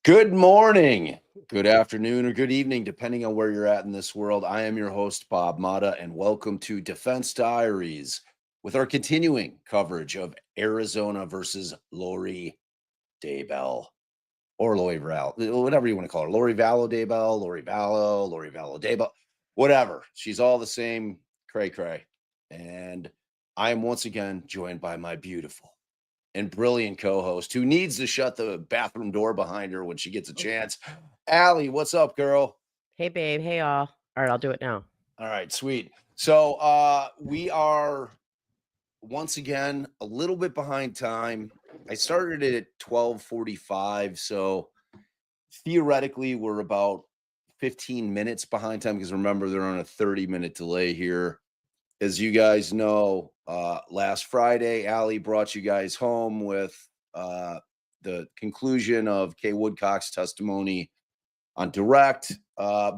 Good morning, good afternoon, or good evening, depending on where you're at in this world. I am your host, Bob Mata, and welcome to Defense Diaries with our continuing coverage of Arizona versus Lori Daybell, or Lori Vallow, whatever you want to call her. Lori Vallow Daybell, Lori Vallow Daybell, whatever. She's all the same cray-cray. And I am once again joined by my beautiful and brilliant co-host who needs to shut the bathroom door behind her when she gets a chance. Allie, what's up, girl? Hey, babe. Hey, all. All right, I'll do it now. All right, sweet. So we are once again a little bit behind time. I started it at 12:45, so theoretically we're about 15 minutes behind time because remember they're on a 30-minute delay here. As you guys know, last Friday, Allie brought you guys home with the conclusion of Kay Woodcock's testimony on direct.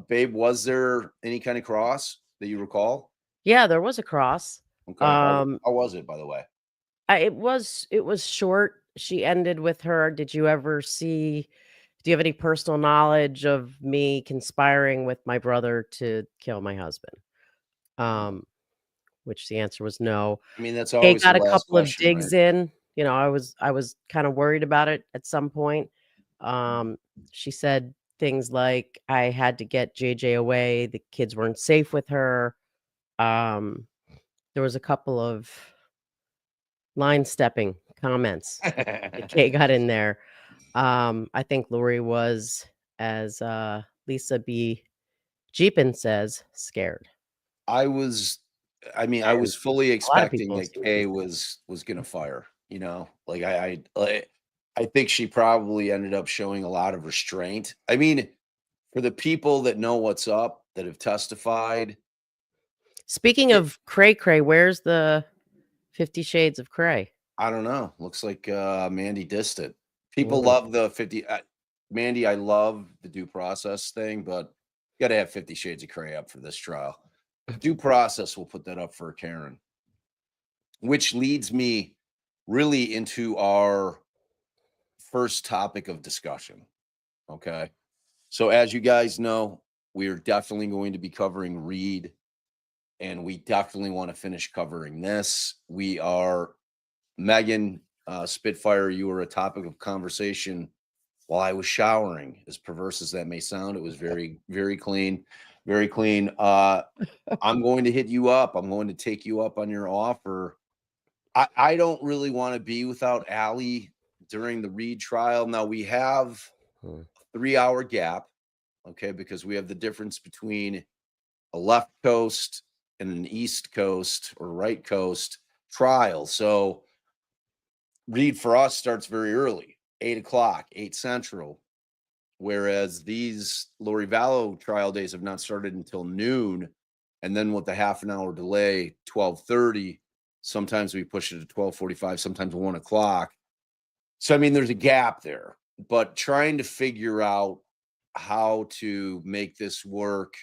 Babe, was there any kind of cross that you recall? Yeah, there was a cross. Okay. How was it, by the way? It was short. She ended with her. Do you have any personal knowledge of me conspiring with my brother to kill my husband? Which the answer was no. I mean, that's Kay always got the a last couple of question, digs right? in. You know, I was kind of worried about it at some point. She said things like I had to get JJ away. The kids weren't safe with her. There was a couple of line stepping comments that Kay got in there. I think Lori was, as Lisa B. Jeepin says, scared. I was fully A lot of expecting people that seem to Kay be. was gonna fire, like I think she probably ended up showing a lot of restraint. I mean, for the people that know what's up that have testified, Speaking of cray cray, where's the 50 Shades of Cray? I don't know. Looks like Mandy dissed it. People Mm. love the 50. Mandy, I love the due process thing, but you got to have 50 Shades of Cray up for this trial. Due process will put that up for Karen, which leads me really into our first topic of discussion. Okay. So, as you guys know, we are definitely going to be covering Reed, and we definitely want to finish covering this. We are, Megan Spitfire, you were a topic of conversation while I was showering. As perverse as that may sound, it was very, very clean. Very clean. I'm going to hit you up. I'm going to take you up on your offer. I don't really want to be without Allie during the Reed trial. Now we have a 3-hour gap, okay, because we have the difference between a left coast and an east coast or right coast trial. So Reed for us starts very early, 8 o'clock, 8 Central, whereas these Lori Vallow trial days have not started until noon. And then with the half an hour delay, 12:30, sometimes we push it to 12:45, sometimes 1 o'clock. So, I mean, there's a gap there, but trying to figure out how to make this work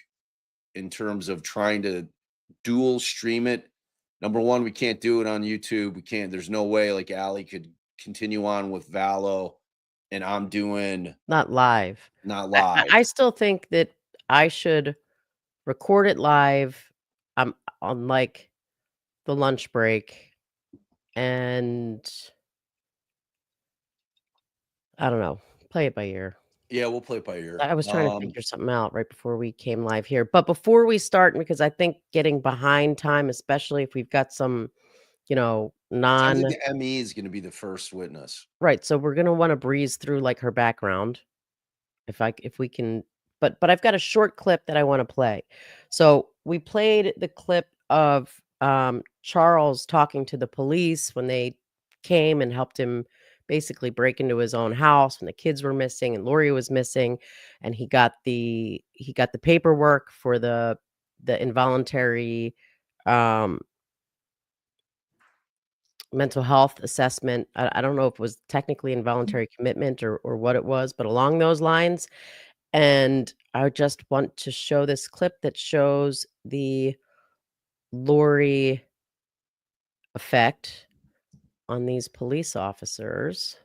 in terms of trying to dual stream it. Number one, we can't do it on YouTube. There's no way like Allie could continue on with Vallow and I'm doing Not live. not I live. I still think that I should record it live, on, like, the lunch break, and I don't know, play it by ear. Yeah, we'll play it by ear. I was trying to figure something out right before we came live here, but before we start, because I think getting behind time, especially if we've got some, I think non. the ME is gonna be the first witness. Right, so we're gonna wanna breeze through, like, her background, if we can, but I've got a short clip that I wanna play. So, we played the clip of, Charles talking to the police when they came and helped him basically break into his own house when the kids were missing and Lori was missing, and he got the paperwork for the involuntary, um mental health assessment. I don't know if it was technically involuntary commitment or what it was, but along those lines. And I just want to show this clip that shows the Lori effect on these police officers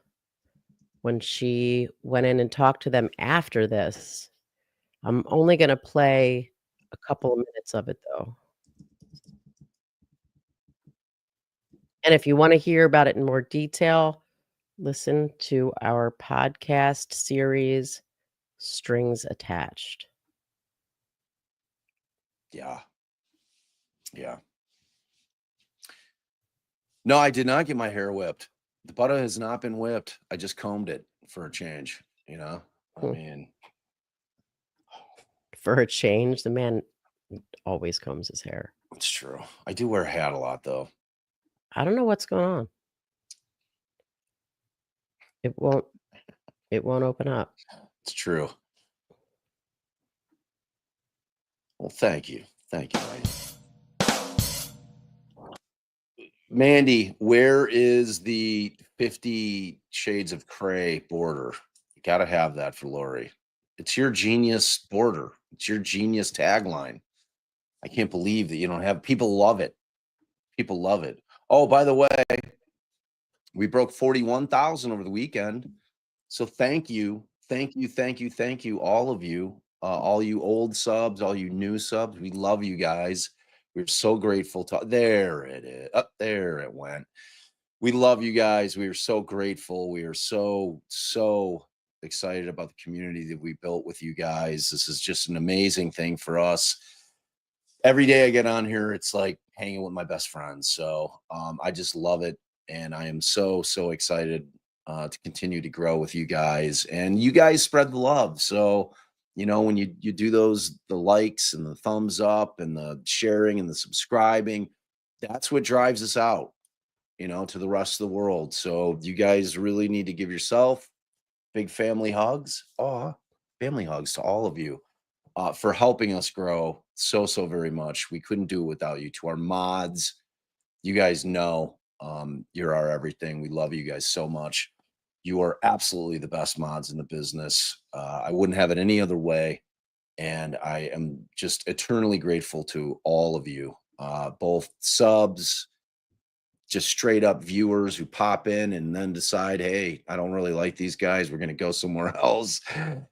when she went in and talked to them after this. I'm only going to play a couple of minutes of it though. And if you want to hear about it in more detail, listen to our podcast series, Strings Attached. Yeah. Yeah. No, I did not get my hair whipped. The butter has not been whipped. I just combed it for a change, you know? I Hmm. mean, For a change, the man always combs his hair. it's true. I do wear a hat a lot though. I don't know what's going on. It won't it won't open up. It's true. Well, thank you. Thank you, Mandy. Mandy, where is the 50 Shades of Grey border? You got to have that for Lori. It's your genius border. It's your genius tagline. I can't believe that you don't have people love it. People love it. Oh, by the way, we broke 41,000 over the weekend. So thank you. Thank you. Thank you. Thank you, all of you. All you old subs, all you new subs. We love you guys. We're so grateful to there it is. Up there it went. We love you guys. We are so grateful. We are so excited about the community that we built with you guys. This is just an amazing thing for us. Every day I get on here, it's like hanging with my best friends. So I just love it. And I am so excited to continue to grow with you guys. And you guys spread the love. So, when you do those, the likes and the thumbs up and the sharing and the subscribing, that's what drives us out, to the rest of the world. So you guys really need to give yourself big family hugs. Oh, family hugs to all of you for helping us grow so very much. We couldn't do it without you. To our mods, you guys know you're our everything. We love you guys so much. You are absolutely the best mods in the business. I wouldn't have it any other way. And I am just eternally grateful to all of you, both subs, just straight up viewers who pop in and then decide, hey, I don't really like these guys. We're going to go somewhere else.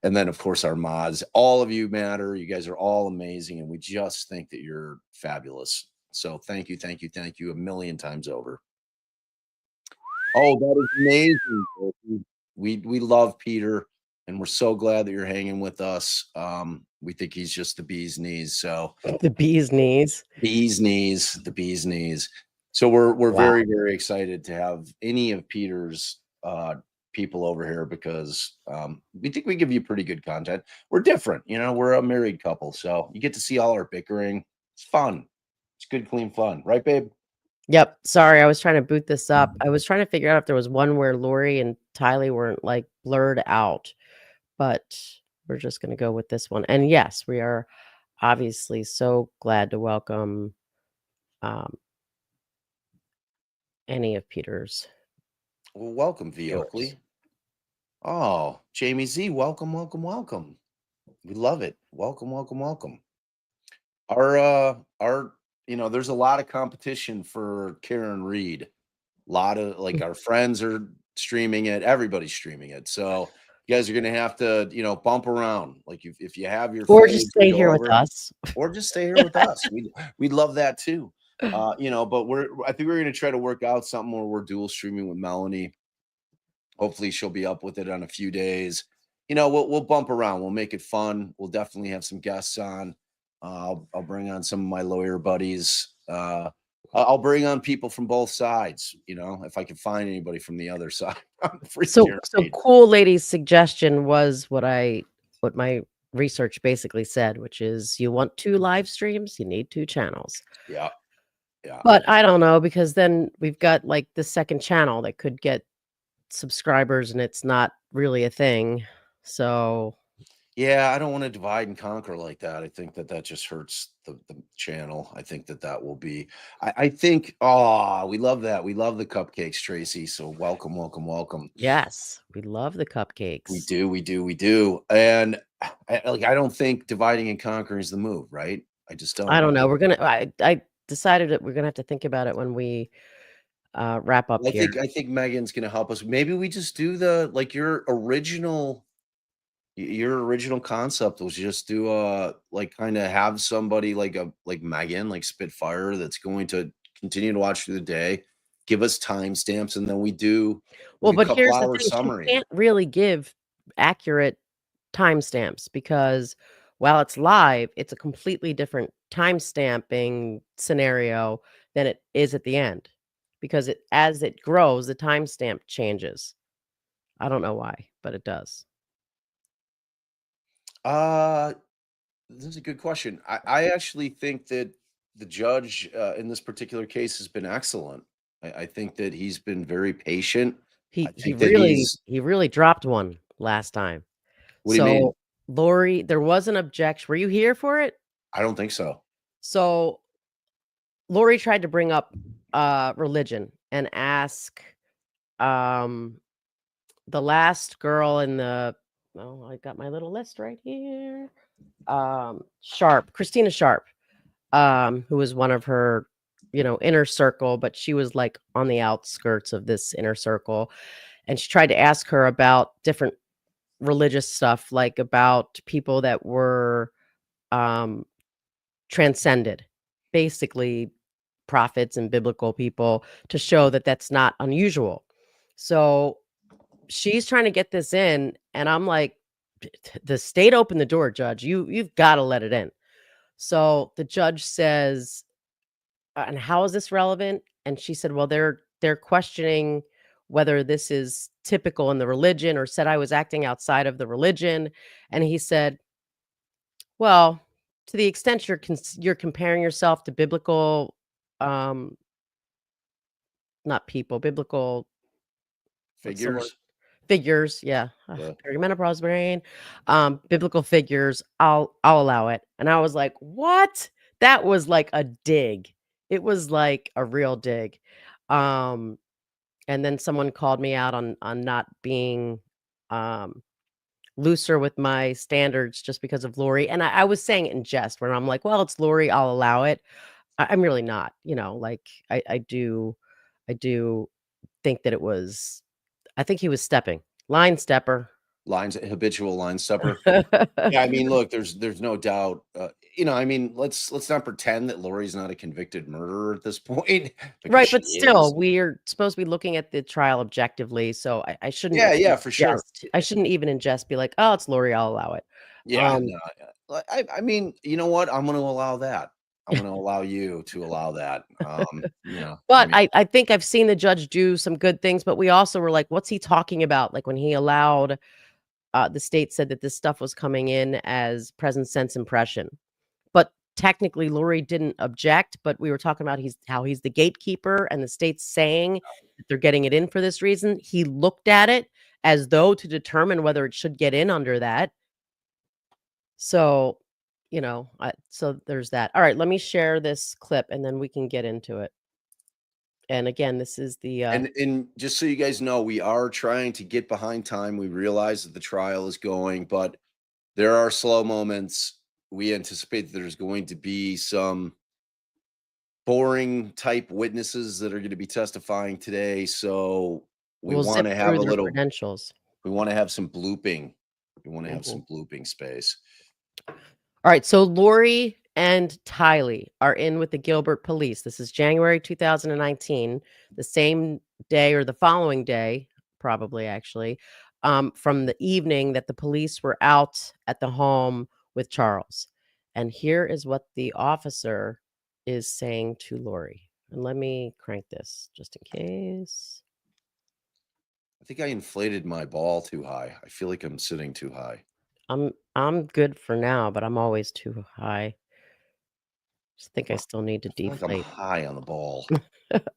And then, of course, our mods. All of you matter. You guys are all amazing. And we just think that you're fabulous. So thank you, thank you, thank you a million times over. Oh, that is amazing. We love Peter, and we're so glad that you're hanging with us. We think he's just the bee's knees. So The bee's knees. bee's knees, the bee's knees. So we're Wow. very excited to have any of Peter's people over here because we think we give you pretty good content. We're different, we're a married couple, so you get to see all our bickering. It's fun. It's good, clean fun, right, babe? Yep. Sorry, I was trying to boot this up. I was trying to figure out if there was one where Lori and Tylee weren't like blurred out, but we're just going to go with this one. And yes, we are obviously so glad to welcome any of Peter's Well, welcome, V. viewers. Oakley. Oh, Jamie Z, welcome. We love it. Welcome. Our there's a lot of competition for Karen Reed. A lot of our friends are streaming it. Everybody's streaming it. So you guys are going to have to, bump around. Like if you have your Or just fades, we stay go here with over, us. or just stay here with us. We'd love that too. But I think we're going to try to work out something where we're dual streaming with Melanie. Hopefully she'll be up with it on a few days. We'll bump around. We'll make it fun. We'll definitely have some guests on. I'll bring on some of my lawyer buddies. I'll bring on people from both sides. If I can find anybody from the other side. I'm free So guaranteed. Cool Lady's suggestion was what my research basically said, which is you want 2 live streams, you need 2 channels. Yeah. Yeah. But I don't know, because then we've got like the second channel that could get subscribers and it's not really a thing. So Yeah, I don't want to divide and conquer like that. I think that just hurts the channel. I think that will be. I think. Oh, we love that. We love the cupcakes, Tracy. So welcome, welcome, welcome. yes, we love the cupcakes. We do, we do, we do. And I don't think dividing and conquering is the move, right? I just don't. I don't know. I decided that we're gonna have to think about it when we wrap up here. I think Megan's gonna help us. Maybe we just do your original concept was just do kind of have somebody like Megan, like Spitfire, that's going to continue to watch through the day, give us timestamps, and then we do Well, a but couple here's the hour thing, summary. she can't really give accurate timestamps because while it's live, it's a completely different timestamping scenario than it is at the end. Because as it grows, the timestamp changes. I don't know why, but it does. This is a good question. I actually think that the judge in this particular case has been excellent. I think that he's been very patient. I He think that really dropped one last time. what do you mean? So, Lori, there was an objection. Were you here for it? I don't think so. So, Lori tried to bring up religion and ask the last girl in the I got my little list right here. Sharp, Christina Sharp, who was one of her, inner circle, but she was like on the outskirts of this inner circle. And she tried to ask her about different religious stuff, like about people that were transcended, basically prophets and biblical people, to show that that's not unusual. So she's trying to get this in, and I'm like, the state opened the door, judge. You've got to let it in. So the judge says, and how is this relevant? And she said, well, they're questioning whether this is typical in the religion, or said I was acting outside of the religion. And he said, well, to the extent you're comparing yourself to biblical, not people, biblical, what's the word? Figures. Figures, yeah. Yeah. Perimenopause brain. Biblical figures, I'll allow it. And I was like, what? That was like a dig. It was like a real dig. And then someone called me out on not being looser with my standards just because of Lori. And I was saying it in jest, where I'm like, well, it's Lori, I'll allow it. I'm really not, like I do think that I think he was stepping. Line stepper. Habitual line stepper. Yeah, I mean, look, there's no doubt. Let's not pretend that Lori's not a convicted murderer at this point. Right, She but still, is. we're supposed to be looking at the trial objectively, so I shouldn't Yeah, for sure. I shouldn't even in jest be like, "Oh, it's Lori, I'll allow it." Yeah, no, I mean, you know what? I'm going to allow that. I'm going to allow you to allow that. But I think I've seen the judge do some good things, but we also were like, what's he talking about? Like when he allowed, the state said that this stuff was coming in as present sense impression. But technically, Lori didn't object, but we were talking about how he's the gatekeeper, and the state's saying that they're getting it in for this reason. He looked at it as though to determine whether it should get in under that. So, so there's that. All right, let me share this clip and then we can get into it. And again, this is the and just so you guys know, we are trying to get behind time. We realize that the trial is going, but there are slow moments. We anticipate that there's going to be some boring type witnesses that are going to be testifying today. So We We'll want zip to have through a their little, credentials. we want to have some blooping. We want to have Mhm. some blooping space. All right, so Lori and Tylee are in with the Gilbert police. This is January 2019, the same day or the following day, probably actually, from the evening that the police were out at the home with Charles. And here is what the officer is saying to Lori. And let me crank this just in case. I think I inflated my ball too high. I feel like I'm sitting too high. I'm good for now, but I'm always too high. Just think I still need to I feel like I'm deflate. high on the ball.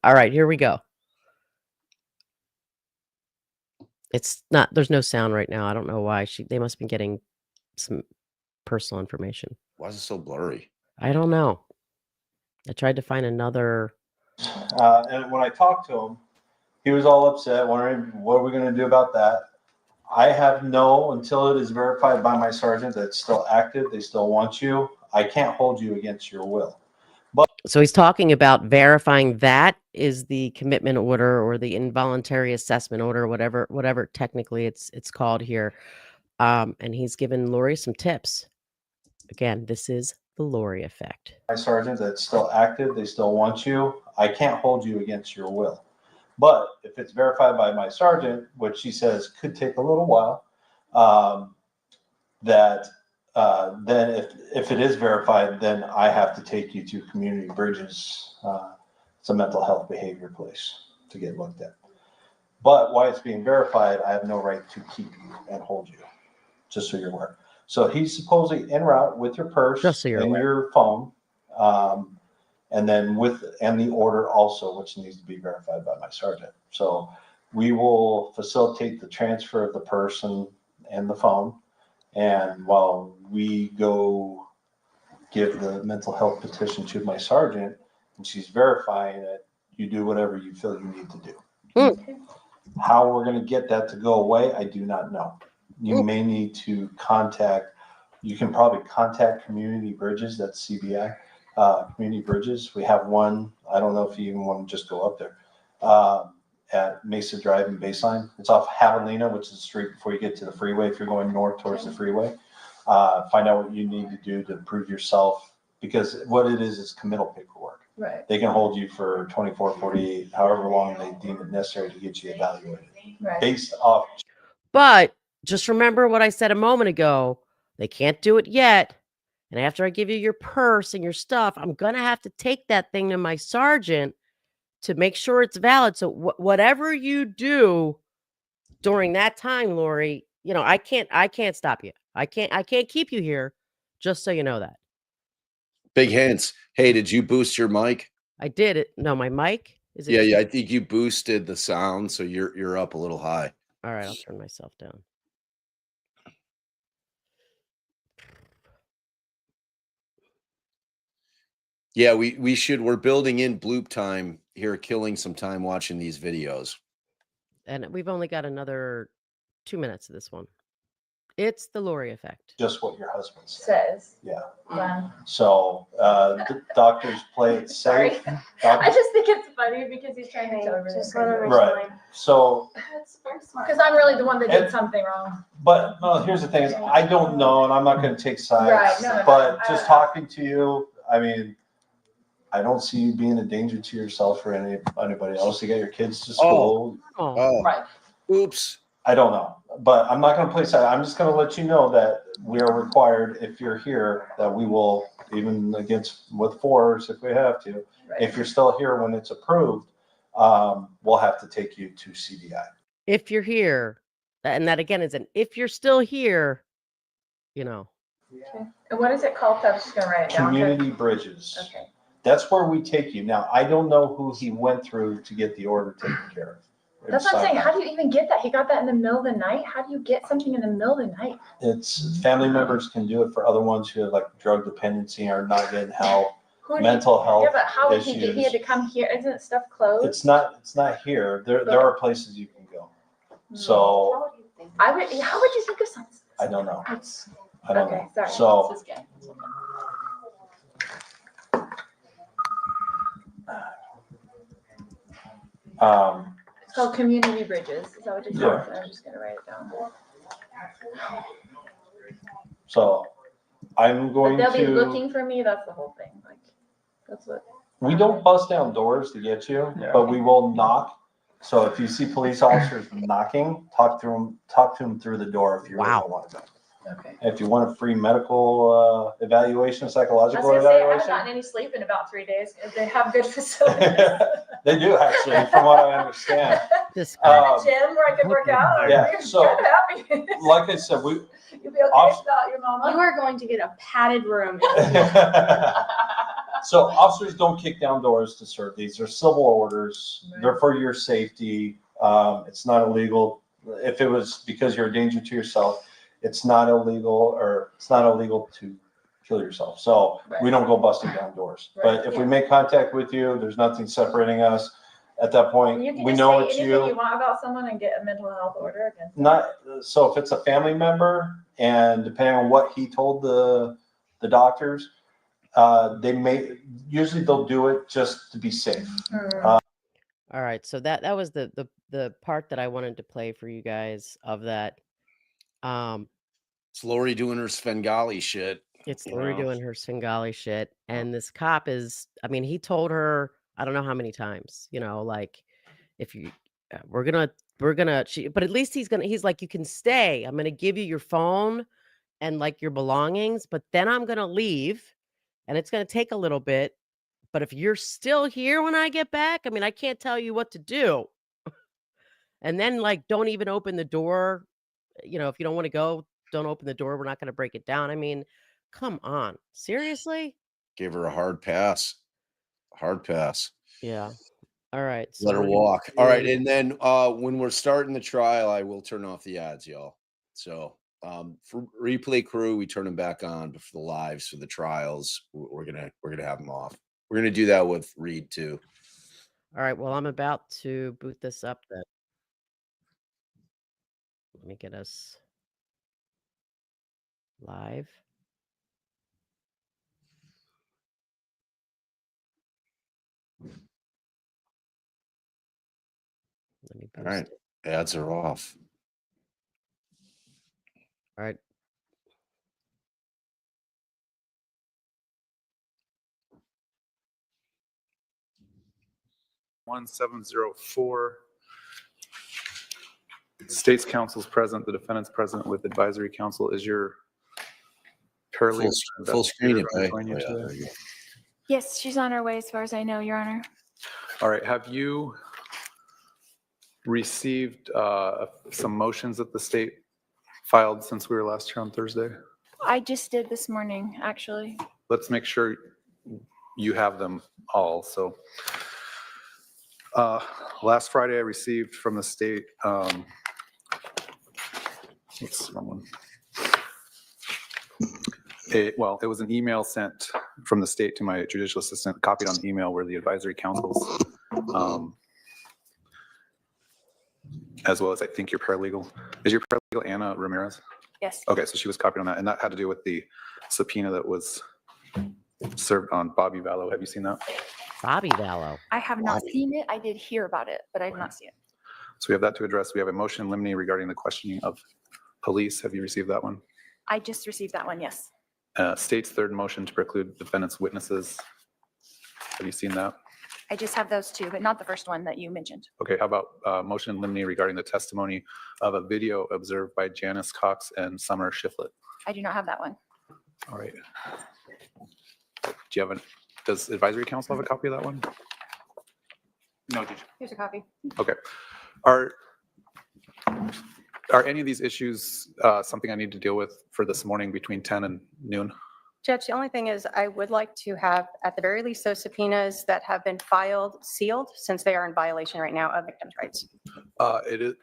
All right, here we go. It's not, there's no sound right now. I don't know why. They must have been getting some personal information. Why is it so blurry? I don't know. I tried to find another. And when I talked to him, he was all upset, wondering what are we going to do about that. I have no, until it is verified by my sergeant that it's still active, they still want you. I can't hold you against your will. So he's talking about verifying that is the commitment order or the involuntary assessment order, whatever technically it's called here. And he's given Lori some tips. Again, this is the Lori effect. My sergeant that's still active, they still want you. I can't hold you against your will. But if it's verified by my sergeant, which she says could take a little while, then if it is verified, then I have to take you to Community Bridges. It's a mental health behavior place to get looked at. But while it's being verified, I have no right to keep you and hold you, just so you're aware. So he's supposedly en route with your purse Just so you're and aware. your phone, and then and the order also, which needs to be verified by my sergeant. So we will facilitate the transfer of the person and the phone. And while we go give the mental health petition to my sergeant, and she's verifying it, you do whatever you feel you need to do. Okay. How we're going to get that to go away, I do not know. You may need to you can probably contact Community Bridges, that's CBI, Community Bridges. We have one, I don't know if you even want to just go up there, at Mesa Drive and Baseline. It's off Javelina, which is the street before you get to the freeway. If you're going north towards the freeway, find out what you need to do to prove yourself, because what it is committal paperwork. Right. They can hold you for 24, 48, however long they deem it necessary to get you evaluated. Right. Based off. But just remember what I said a moment ago. They can't do it yet. And after I give you your purse and your stuff, I'm going to have to take that thing to my sergeant to make sure it's valid. So whatever you do during that time, Lori, I can't stop you. I can't keep you here, just so you know that. Big hints. Hey, did you boost your mic? I did it. No, my mic is it? Yeah. I think you boosted the sound, so you're up a little high. All right, I'll turn myself down. Yeah, we're building in bloop time here, killing some time watching these videos. And we've only got another 2 minutes of this one. It's the Lori effect. Just what your husband said. Says. Yeah. Wow. So the doctors play it Sorry. safe. I just think it's funny because he's trying to tell everyone. Just let him Right. So, Because I'm really the one that did something wrong. but no, here's the thing is I don't know, and I'm not going to take sides. Right, no, but I just don't know. talking to you, I mean, I don't see you being a danger to yourself or anybody else. You get your kids to school. Oh, Right. oops. I don't know, but I'm not going to play side. I'm just going to let you know that we are required, if you're here, that we will, even with force if we have to, Right. if you're still here when it's approved, we'll have to take you to CDI. If you're here, and that again is if you're still here, Okay. And what is it called? I was just going to write it down. Community Bridges. Okay. That's where we take you. Now, I don't know who he went through to get the order taken care of. That's what I'm saying. How do you even get that? He got that in the middle of the night? How do you get something in the middle of the night? It's family members can do it for other ones who have like drug dependency or not getting help, mental health. Yeah, but how would he get? He had to come here. Isn't stuff closed? It's not here. There are places you can go. So How would you think of something? I don't know. I don't know. Sorry. So It's called Community Bridges. Is that what you Yeah. said? I'm just gonna write it down. So I'm But going they'll be to, looking for me. That's the whole thing. Like, that's what. we don't bust down doors to get you, but we will knock. So if you see police officers knocking, talk to them through the door if you really Wow. don't want to. Okay. If you want a free medical evaluation, I was psychological gonna say, I haven't evaluation. gotten any sleep in about 3 days because they have good facilities. They do actually, from what I understand. This I guy. have a gym where I can work out. Yeah, I'm so- kind of happy. Like I said, we, You'll be okay Off- without your mama. You are going to get a padded room. so officers don't kick down doors to serve these. They're civil orders. They're for your safety. It's not illegal. If it was because you're a danger to yourself, it's not illegal to kill yourself. So we don't go busting down doors. But if we make contact with you, there's nothing separating us. At that point, You can we just know say it's anything you you. want about someone and get a mental health order against them. Not, so if it's a family member and depending on what he told the doctors, usually they'll do it just to be safe. All right, so that was the part that I wanted to play for you guys of that. It's Lori doing her Svengali shit. It's You Lori know? doing her Svengali shit, and this cop is, I mean, he told her, I don't know how many times, like, if you, we're gonna, but at least he's like, you can stay. I'm gonna give you your phone and like your belongings, but then I'm gonna leave, and it's gonna take a little bit. But if you're still here when I get back, I mean, I can't tell you what to do. And then, like, don't even open the door. If you don't want to go, don't open the door. We're not going to break it down. I mean, come on. Seriously? Gave her a hard pass. Hard pass. Yeah. All right. So Let her we're gonna walk. All right. do- And then when we're starting the trial, I will turn off the ads, y'all. So for replay crew, we turn them back on, but for the lives, for the trials, we're gonna have them off. We're gonna do that with Reed too. All right. Well, I'm about to boot this up then. Let me get us live. Let me All boost right. it. Ads are off. All right. One 704. State's counsel's present, the defendant's present with advisory counsel. Is your paralegal Full screen it, gonna babe. join you Oh, yeah, today? there you go. Yes, she's on her way as far as I know, Your Honor. All right, have you received some motions that the state filed since we were last here on Thursday? I just did this morning, actually. Let's make sure you have them all. So last Friday, I received from the state, what's the wrong one? It was an email sent from the state to my judicial assistant, copied on the email where the advisory councils, as well as I think your paralegal. Is your paralegal Anna Ramirez? Yes. Okay, so she was copied on that, and that had to do with the subpoena that was served on Bobby Vallow. Have you seen that? Bobby Vallow. I have not seen it. I did hear about it, but I did not see it. So we have that to address. We have a motion in limine regarding the questioning of police. Have you received that one? I just received that one, yes. State's third motion to preclude defendant's witnesses. Have you seen that? I just have those two, but not the first one that you mentioned. Okay, how about motion in limine regarding the testimony of a video observed by Janice Cox and Summer Shiflett? I do not have that one. All right. Do you have does advisory council have a copy of that one? No, Judge. Here's a copy. Okay. Are any of these issues something I need to deal with for this morning between 10 and noon? Judge, the only thing is I would like to have, at the very least, those subpoenas that have been filed sealed, since they are in violation right now of victims' rights. It is,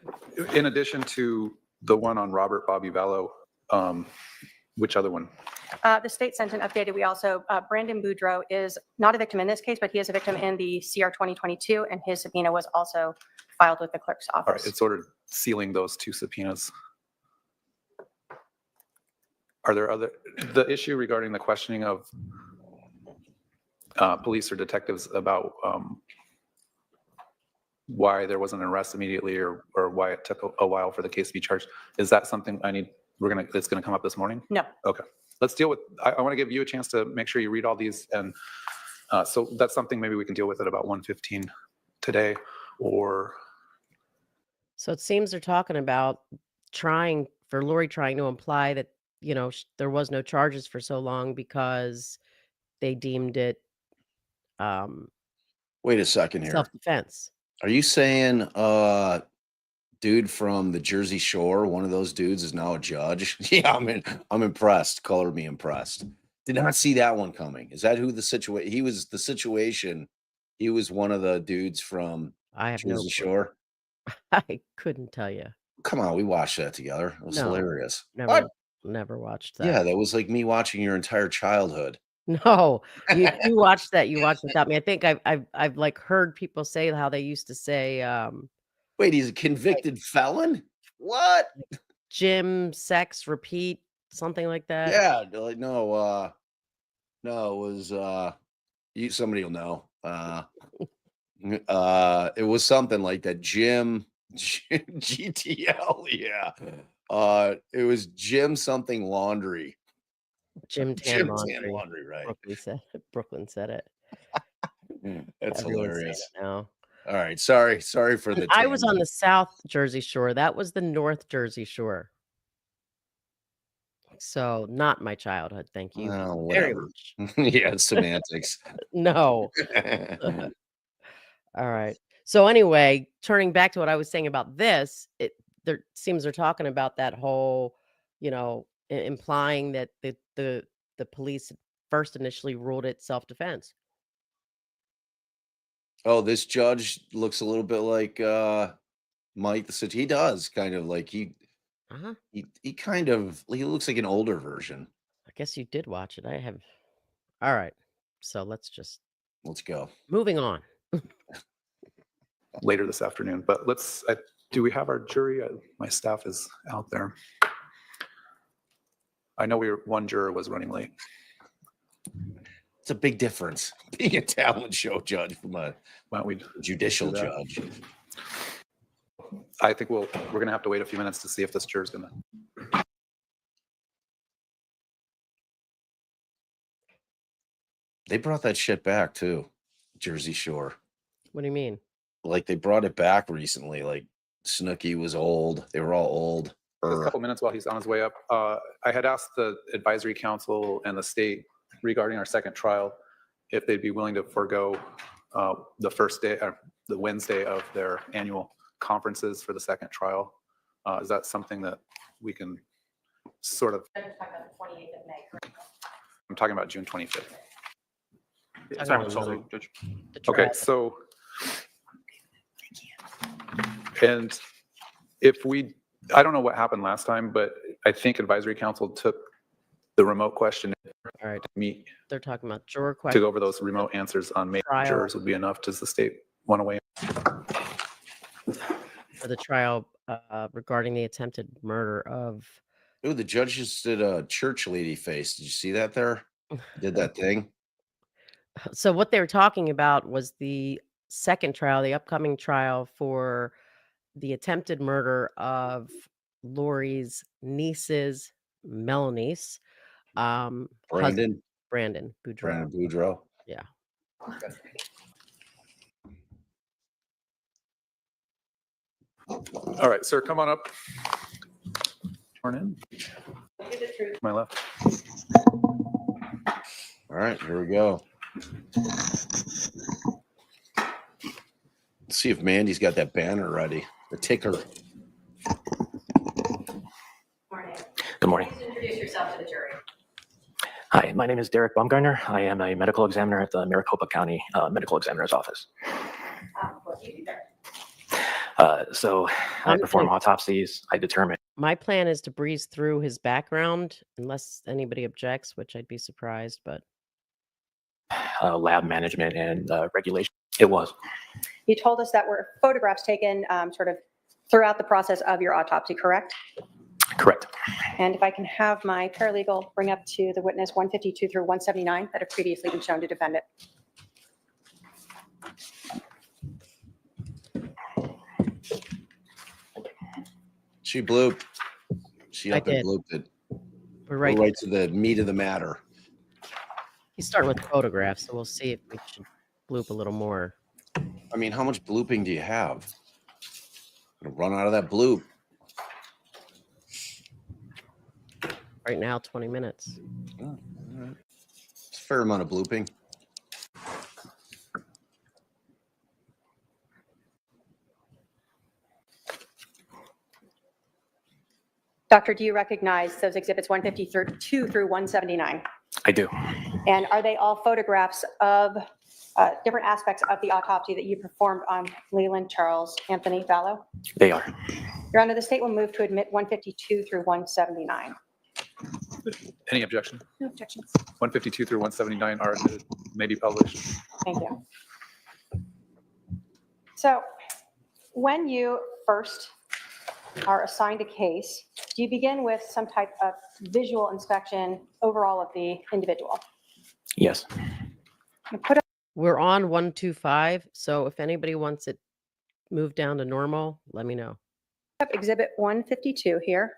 in addition to the one on Robert Bobby Vallow, which other one? The state sent an updated, we also, Brandon Boudreau is not a victim in this case, but he is a victim in the CR 2022, and his subpoena was also filed with the clerk's All right, office. it's ordered sealing those two subpoenas. Are there the issue regarding the questioning of police or detectives about why there wasn't an arrest immediately or why it took a while for the case to be charged. Is that something it's gonna come up this morning? No. Okay, let's deal with, I want to give you a chance to make sure you read all these, and so that's something maybe we can deal with at about 1:15 today, or So it seems they're talking about Lori trying to imply that, there was no charges for so long because they deemed it Wait a second here. self-defense. Are you saying dude from the Jersey Shore, one of those dudes is now a judge? Yeah, I'm impressed. Color me impressed. Did not see that one coming. Is that who the situation? He was the situation. He was one of the dudes from I have no Jersey clue. Shore. I couldn't tell you. Come on, we watched that together. It was No, hilarious. Never, What? never watched that. Yeah, that was like me watching your entire childhood. No, you watched that. You watched without me. I think I've like heard people say how they used to say Wait, he's a convicted felon? What? gym, sex, repeat, something like that. Yeah, like no, it was somebody will know. It was something like that. Jim GTL, yeah. It was Jim something laundry. Jim Jim Tan Tan Laundry. Laundry, right? Brooklyn said it. That's Everyone's saying hilarious. it now. All right, sorry for the I was on tangent. the South Jersey Shore. That was the North Jersey Shore. So not my childhood. Thank you Well, very whatever. much. Yeah, semantics. No. All right. So anyway, turning back to what I was saying about this, there seems they're talking about that whole, implying that the police first initially ruled it self-defense. Oh, this judge looks a little bit like Mike the He does kind of like Uh-huh. he looks like an older version. I guess you did watch it. I have. All right. So let's go. moving on. later this afternoon. But do we have our jury? My staff is out there. I know one juror was running late. It's a big difference being a talent show judge from a Why don't we judicial do that? judge. I think we're going to have to wait a few minutes to see if this juror is going to. They brought that shit back too, Jersey Shore. What do you mean? Like they brought it back recently. Like Snooki was old. They were all old. A couple minutes while he's on his way up. I had asked the advisory council and the state regarding our second trial if they'd be willing to forego the first day, the Wednesday of their annual conferences for the second trial. Is that something that we can sort of? I'm talking about June 25th. Sorry, Judge. The Okay, trial. so, and if I don't know what happened last time, but I think advisory council took the remote question All right. to meet They're talking about juror to questions. go over those remote answers on May. Trial. Jurors would be enough. Does the state want to weigh in? For the trial regarding the attempted murder of. Oh, the judge just did a church lady face. Did you see that there? Did that thing? So what they were talking about was the second trial, the upcoming trial for the attempted murder of Lori's niece's Melanie's husband, Brandon Boudreaux. Brandon Boudreaux. Yeah. All right, sir, come on up. Turn in. To my left. All right, here we go. Let's see if Mandy's got that banner ready. The ticker. Good morning. Please introduce yourself to the jury. Hi, my name is Derek Baumgartner. I am a medical examiner at the Maricopa County Medical Examiner's Office. What do you do there? So I perform autopsies. I determine. My plan is to breeze through his background unless anybody objects, which I'd be surprised, but Lab management and regulation. It was. You told us that were photographs taken sort of throughout the process of your autopsy, correct? Correct. And if I can have my paralegal bring up to the witness 152 through 179 that have previously been shown to defendant. She blooped. She I up and did. blooped it. We're Right, right. to the meat of the matter. He's starting with photographs, so we'll see if we should bloop a little more. I mean, how much blooping do you have? Gonna run out of that bloop. Right now, 20 minutes. Oh, all right. It's a fair amount of blooping. Doctor, do you recognize those exhibits 152 through 179? I do. And are they all photographs of different aspects of the autopsy that you performed on Leland Charles Anthony Vallow? They are. Your Honor, the state will move to admit 152 through 179. Any objection? No objections. 152 through 179 are admitted, may be published. Thank you. So when you first are assigned a case, do you begin with some type of visual inspection overall of the individual? Yes. You put We're on 125, so if anybody wants it moved down to normal, let me know. up exhibit 152 here.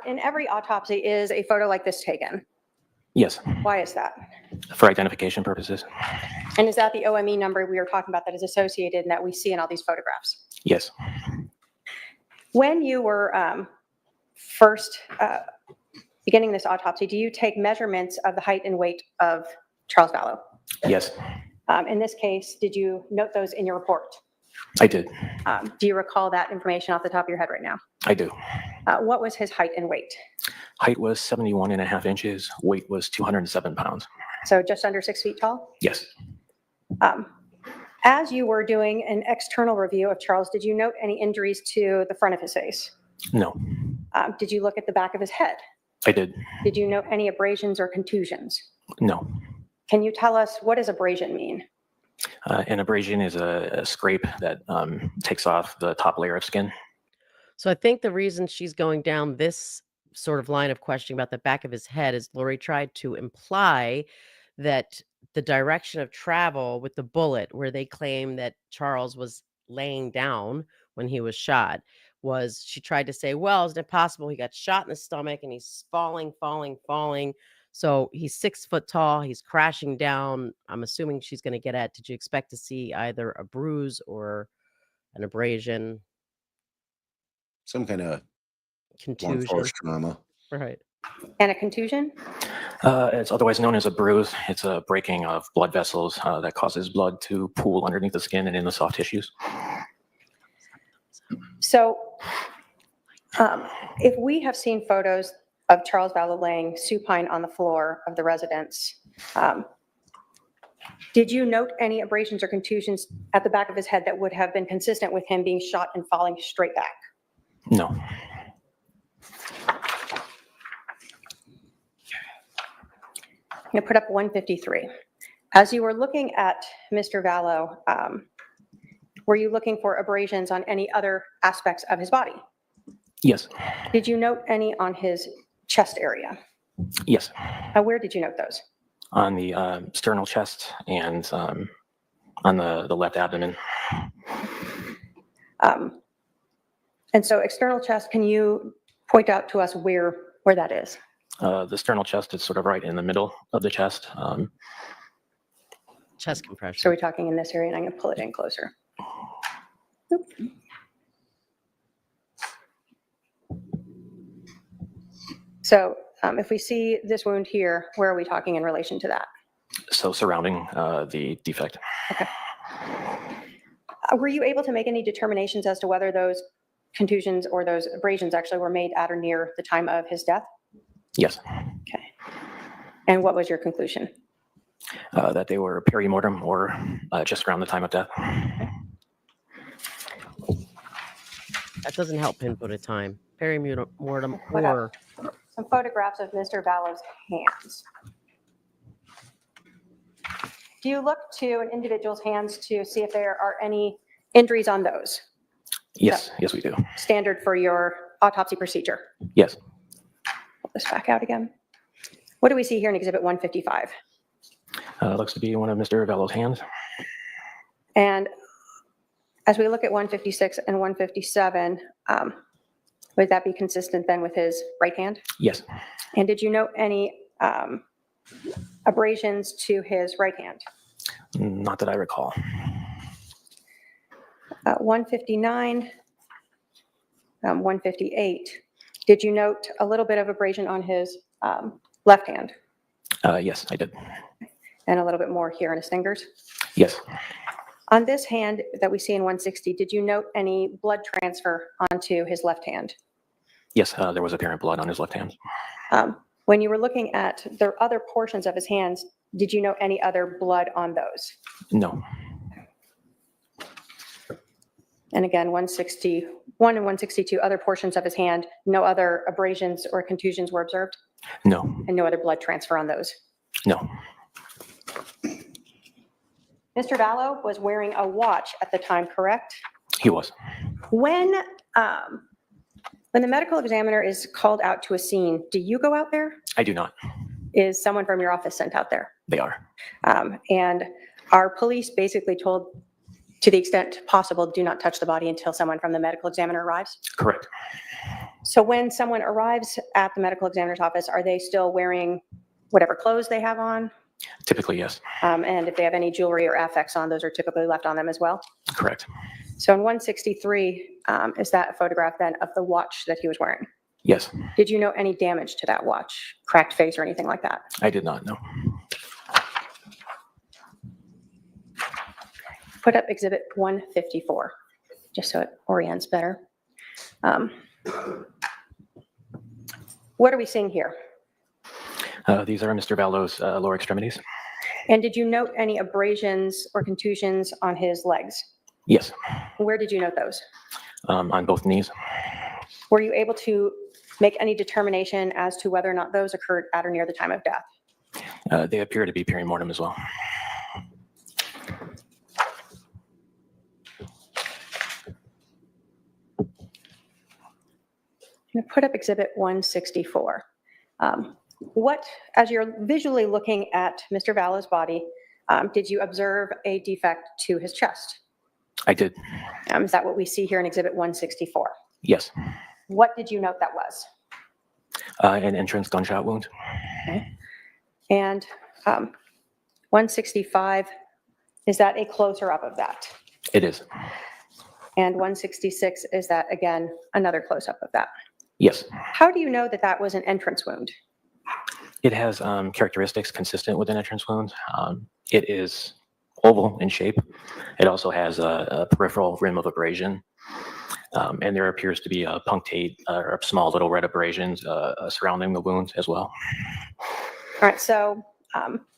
In every autopsy is a photo like this taken. Yes. Why is that? For identification purposes. And is that the OME number we were talking about that is associated and that we see in all these photographs? Yes. When you were first beginning this autopsy, do you take measurements of the height and weight of Charles Vallow? Yes. In this case, did you note those in your report? I did. Do you recall that information off the top of your head right now? I do. What was his height and weight? Height was 71.5 inches. Weight was 207 pounds. So just under 6 feet tall? Yes. As you were doing an external review of Charles, did you note any injuries to the front of his face? No. Did you look at the back of his head? I did. Did you note any abrasions or contusions? No. Can you tell us, what does abrasion mean? An abrasion is a scrape that takes off the top layer of skin. So I think the reason she's going down this sort of line of questioning about the back of his head is Lori tried to imply that the direction of travel with the bullet, where they claim that Charles was laying down when he was shot, was she tried to say, well, is it possible he got shot in the stomach and he's falling. So he's 6 foot tall. He's crashing down. I'm assuming she's going to get at, did you expect to see either a bruise or an abrasion, Some kind of blunt contusion? force trauma. Right. And a contusion? It's otherwise known as a bruise. It's a breaking of blood vessels that causes blood to pool underneath the skin and in the soft tissues. So if we have seen photos of Charles Vallow laying supine on the floor of the residence, did you note any abrasions or contusions at the back of his head that would have been consistent with him being shot and falling straight back? No. I'm going to put up 153. As you were looking at Mr. Vallow, were you looking for abrasions on any other aspects of his body? Yes. Did you note any on his chest area? Yes. Where did you note those? On the sternal chest and on the left abdomen. And so external chest, can you point out to us where that is? The sternal chest is sort of right in the middle of the chest. Chest compression. So we're talking in this area, and I'm going to pull it in closer. Oop. So if we see this wound here, where are we talking in relation to that? So surrounding the defect. Okay. Were you able to make any determinations as to whether those contusions or those abrasions actually were made at or near the time of his death? Yes. Okay. And what was your conclusion? That they were perimortem or just around the time of death. That doesn't help pinpoint a time. Perimortem What or Some photographs of Mr. Vallow's hands. Do you look to an individual's hands to see if there are any injuries on those? Yes. Yes, we do. Standard for your autopsy procedure. Yes. Pull this back out again. What do we see here in Exhibit 155? Looks to be one of Mr. Vallow's hands. And as we look at 156 and 157, would that be consistent then with his right hand? Yes. And did you note any abrasions to his right hand? Not that I recall. 159, 158. Did you note a little bit of abrasion on his left hand Yes, I did. and a little bit more here on his fingers? Yes. On this hand that we see in 160, did you note any blood transfer onto his left hand? Yes, there was apparent blood on his left hand. When you were looking at the other portions of his hands, did you note any other blood on those? No. And again, 161 and 162, other portions of his hand, no other abrasions or contusions were observed, No. and no other blood transfer on those. No. Mr. Vallow was wearing a watch at the time, correct? He was. When the medical examiner is called out to a scene, do you go out there? I do not. Is someone from your office sent out there? They are. And are police basically told, to the extent possible, do not touch the body until someone from the medical examiner arrives? Correct. So when someone arrives at the medical examiner's office, are they still wearing whatever clothes they have on? Typically, yes. And if they have any jewelry or affix on, those are typically left on them as well? Correct. So in 163, is that a photograph then of the watch that he was wearing? Yes. Did you note any damage to that watch, cracked face or anything like that? I did not know. Put up exhibit 154, just so it orients better. What are we seeing here? These are Mr. Vallow's lower extremities. And did you note any abrasions or contusions on his legs? Yes. Where did you note those? On both knees. Were you able to make any determination as to whether or not those occurred at or near the time of death? They appear to be perimortem as well. I'm going to put up exhibit 164. As you're visually looking at Mr. Vallow's body, did you observe a defect to his chest? I did. Is that what we see here in exhibit 164? Yes. What did you note that was? An entrance gunshot wound. Okay. And 165, is that a closer up of that? It is. And 166, is that again another close up of that? Yes. How do you know that that was an entrance wound? It has characteristics consistent with an entrance wound. It is oval in shape. It also has a peripheral rim of abrasion. And there appears to be a punctate or small little red abrasions surrounding the wound as well. All right, so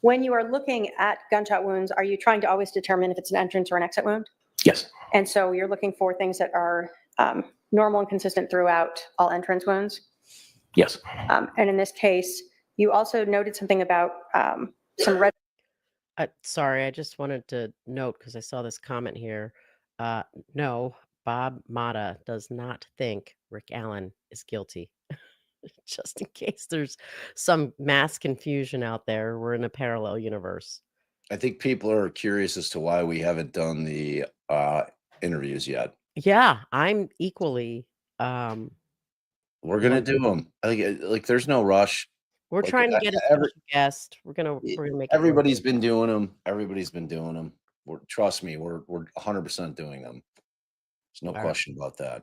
when you are looking at gunshot wounds, are you trying to always determine if it's an entrance or an exit wound? Yes. And so you're looking for things that are normal and consistent throughout all entrance wounds? Yes. And in this case, you also noted something about some red. Sorry, I just wanted to note because I saw this comment here. No, Bob Mata does not think Rick Allen is guilty. Just in case there's some mass confusion out there, we're in a parallel universe. I think people are curious as to why we haven't done the interviews yet. Yeah, I'm equally. We're gonna do them. Like there's no rush. We're Like, trying to get a special guest. We're gonna make it work. Everybody's been doing them. Everybody's been doing them. Trust me, we're 100% doing them. There's no All right. question about that.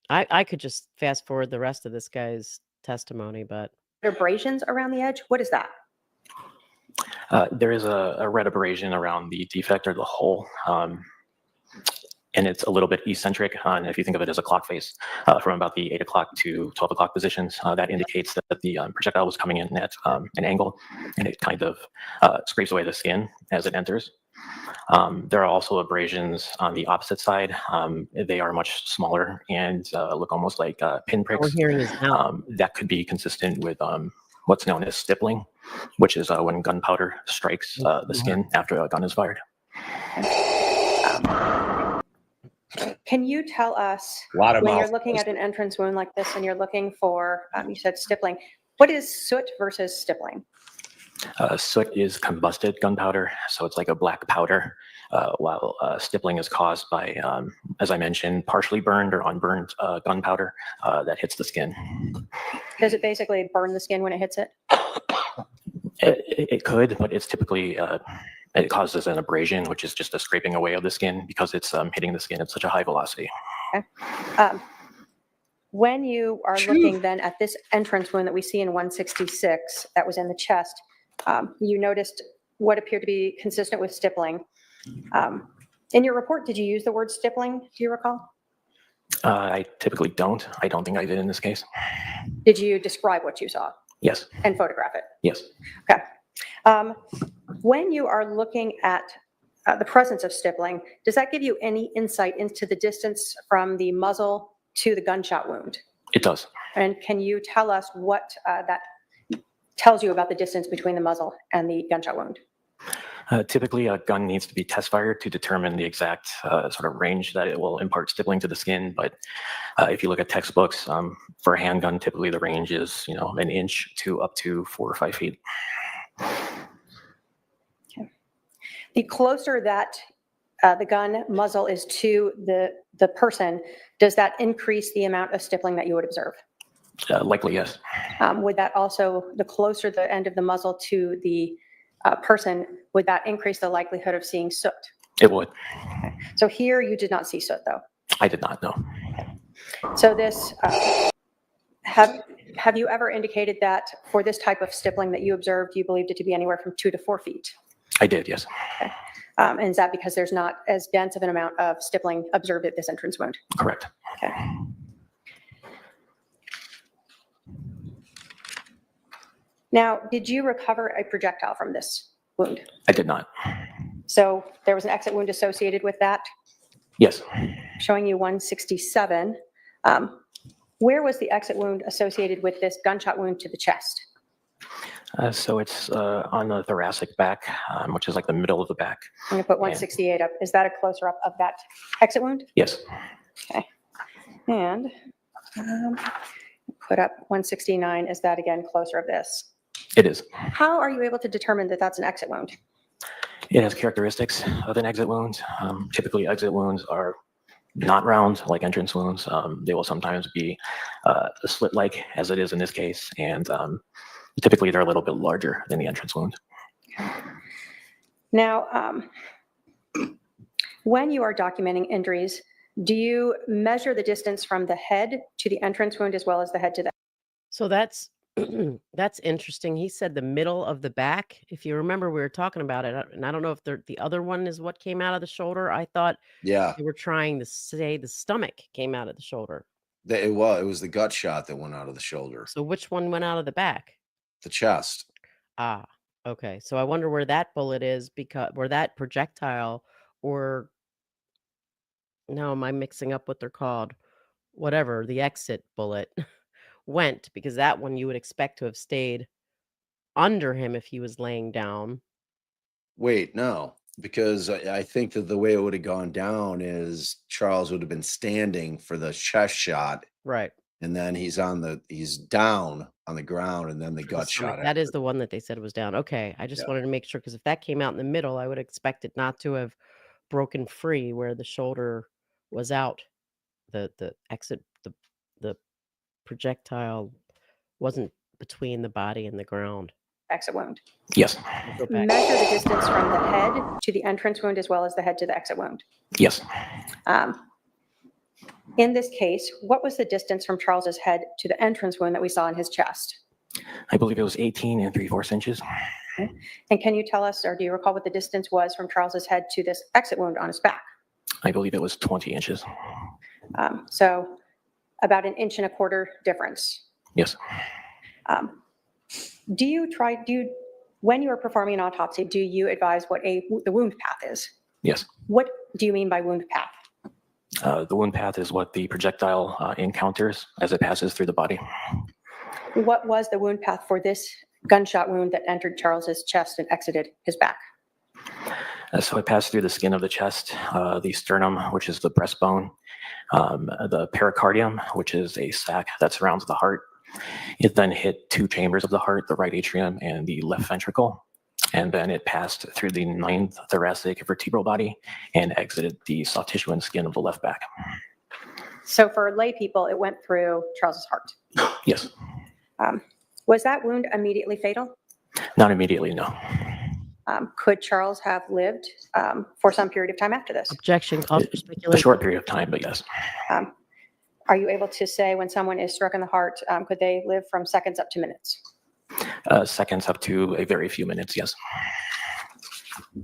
I could just fast forward the rest of this guy's testimony, but abrasions around the edge. What is that? There is a red abrasion around the defect or the hole. And it's a little bit eccentric. And if you think of it as a clock face from about the 8 o'clock to 12 o'clock positions, that indicates that the projectile was coming in at an angle, and it kind of scrapes away the skin as it enters. There are also abrasions on the opposite side. They are much smaller and look almost like pinpricks. we're hearing his mouth. That could be consistent with what's known as stippling, which is when gunpowder strikes the skin after a gun is fired. Can you tell us, A lot of when you're mouth looking goes. at an entrance wound like this and you're looking for, you said stippling, what is soot versus stippling? Soot is combusted gunpowder, so it's like a black powder. while stippling is caused by, as I mentioned, partially burned or unburned gunpowder that hits the skin. Does it basically burn the skin when it hits it? It could, but it's typically, it causes an abrasion, which is just a scraping away of the skin because it's hitting the skin at such a high velocity. Okay. When you are looking then at this entrance wound that we see in 166 that was in the chest, you noticed what appeared to be consistent with stippling. In your report, did you use the word stippling? Do you recall? I typically don't. I don't think I did in this case. Did you describe what you saw Yes, and photograph it? yes. Okay. When you are looking at the presence of stippling, does that give you any insight into the distance from the muzzle to the gunshot wound? It does. And can you tell us what that tells you about the distance between the muzzle and the gunshot wound? Typically, a gun needs to be test fired to determine the exact sort of range that it will impart stippling to the skin. But if you look at textbooks, for a handgun, typically the range is, an inch to up to 4 or 5 feet. Okay. The closer that the gun muzzle is to the person, does that increase the amount of stippling that you would observe? Likely, yes. Would that also, the closer the end of the muzzle to the person, would that increase the likelihood of seeing soot? It would. Okay. So here you did not see soot though. I did not know. So this, have you ever indicated that for this type of stippling that you observed, you believed it to be anywhere from 2 to 4 feet? I did, yes. Okay. And is that because there's not as dense of an amount of stippling observed at this entrance wound? Correct. Okay. Now, did you recover a projectile from this wound? I did not. So there was an exit wound associated with that, Yes. showing you 167. Where was the exit wound associated with this gunshot wound to the chest? So it's on the thoracic back, which is like the middle of the back. I'm going to put 168 up. Is that a closer up of that exit wound? Yes. Okay. And put up 169. Is that again closer of this? It is. How are you able to determine that that's an exit wound? It has characteristics of an exit wound. Typically, exit wounds are not round like entrance wounds. They will sometimes be slit-like, as it is in this case, and typically they're a little bit larger than the entrance wound. Now, when you are documenting injuries, do you measure the distance from the head to the entrance wound as well as the head to the... So that's that's interesting. He said the middle of the back. If you remember, we were talking about it, and I don't know if the other one is what came out of the shoulder. I thought Yeah, they were trying to say the stomach came out of the shoulder. it was the gut shot that went out of the shoulder, So which one went out of the back? the chest. Ah, okay. So I wonder where that bullet is, because where that projectile, or no, am I mixing up what they're called? Whatever, the exit bullet went, because that one you would expect to have stayed under him if he was laying down. Wait, no, because I think that the way it would have gone down is Charles would have been standing for the chest shot, Right. and then he's down on the ground, and then the The gut stomach. shot. That is the one that they said was down. Okay. I just Yeah. wanted to make sure, because if that came out in the middle, I would expect it not to have broken free where the shoulder was out. The exit, the projectile wasn't between the body and the ground. exit wound? Yes. Go back. Measure the distance from the head to the entrance wound as well as the head to the exit wound. Yes. In this case, what was the distance from Charles's head to the entrance wound that we saw in his chest? I believe it was 18 3/4 inches. And can you tell us, or do you recall what the distance was from Charles's head to this exit wound on his back? I believe it was 20 inches. So about 1.25 inches difference. Yes. When you are performing an autopsy, do you advise what the wound path is? Yes. What do you mean by wound path? The wound path is what the projectile encounters as it passes through the body. What was the wound path for this gunshot wound that entered Charles's chest and exited his back? So it passed through the skin of the chest, the sternum, which is the breastbone, the pericardium, which is a sac that surrounds the heart. It then hit 2 chambers of the heart, the right atrium and the left ventricle. and then it passed through the 9th thoracic vertebral body and exited the soft tissue and skin of the left back. So for lay people, it went through Charles's heart. Yes, Was that wound immediately fatal? not immediately, no. Could Charles have lived for some period of time after this? Objection, call for A speculation. short period of time, but yes. Are you able to say when someone is struck in the heart, could they live from seconds up to minutes? Seconds up to a very few minutes, yes.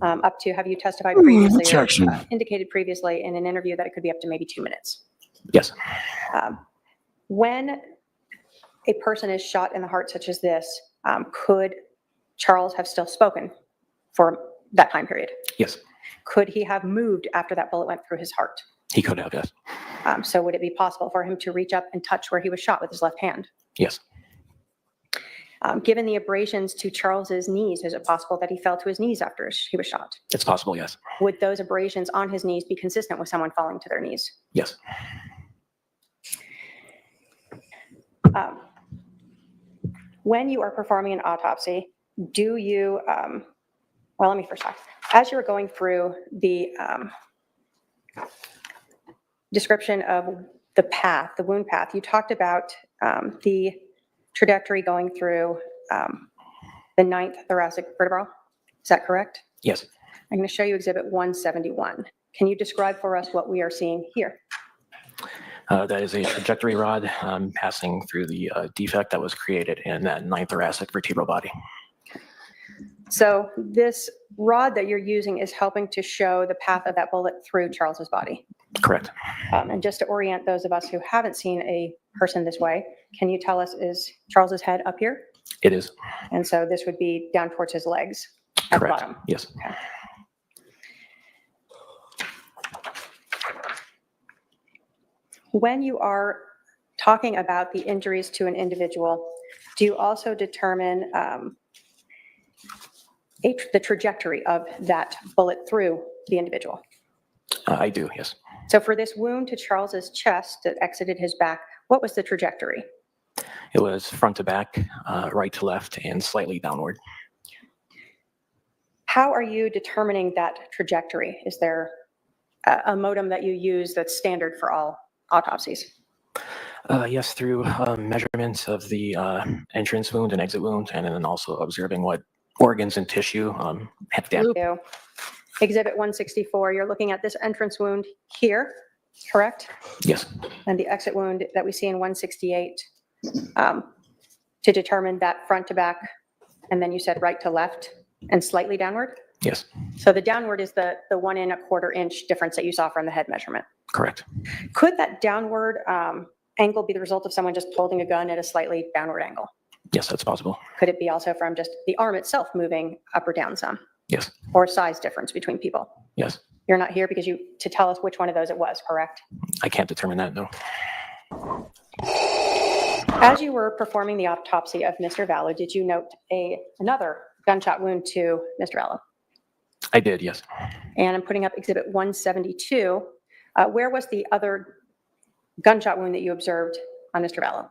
Up to, have you testified previously, or, objection. indicated previously in an interview that it could be up to maybe 2 minutes? Yes, When a person is shot in the heart such as this, could Charles have still spoken for that time period? yes, Could he have moved after that bullet went through his heart? he could have, yes. So would it be possible for him to reach up and touch where he was shot with his left hand? Yes, Given the abrasions to Charles's knees, is it possible that he fell to his knees after he was shot? it's possible, yes. Would those abrasions on his knees be consistent with someone falling to their knees? Yes, When you are performing an autopsy, do you, well, let me first talk. As you were going through the description of the path, the wound path, you talked about the trajectory going through the 9th thoracic vertebral. Is that correct? yes. I'm going to show you Exhibit 171. Can you describe for us what we are seeing here? That is a trajectory rod passing through the defect that was created in that 9th thoracic vertebral body. So this rod that you're using is helping to show the path of that bullet through Charles's body. Correct. And just to orient those of us who haven't seen a person this way, can you tell us, is Charles's head up here? It is. And so this would be down towards his legs at the Correct. bottom. Yes. When you are talking about the injuries to an individual, do you also determine the trajectory of that bullet through the individual? I do, yes. So for this wound to Charles's chest that exited his back, what was the trajectory? It was front to back, right to left, and slightly downward. How are you determining that trajectory? Is there a modem that you use that's standard for all autopsies? Yes, through measurements of the entrance wound and exit wound, and then also observing what organs and tissue have damage. You. Exhibit 164, you're looking at this entrance wound here, correct? Yes, And the exit wound that we see in 168 to determine that front to back, and then you said right to left and slightly downward? yes, So the downward is the 1 1/4 inch difference that you saw from the head measurement. correct. Could that downward angle be the result of someone just holding a gun at a slightly downward angle? Yes, that's possible. Could it be also from just the arm itself moving up or down some, Yes, or size difference between people? yes. You're not here because to tell us which one of those it was, correct? I can't determine that, no. As you were performing the autopsy of Mr. Vallow, did you note another gunshot wound to Mr. Vallow? I did, yes. And I'm putting up Exhibit 172. Where was the other gunshot wound that you observed on Mr. Vallow?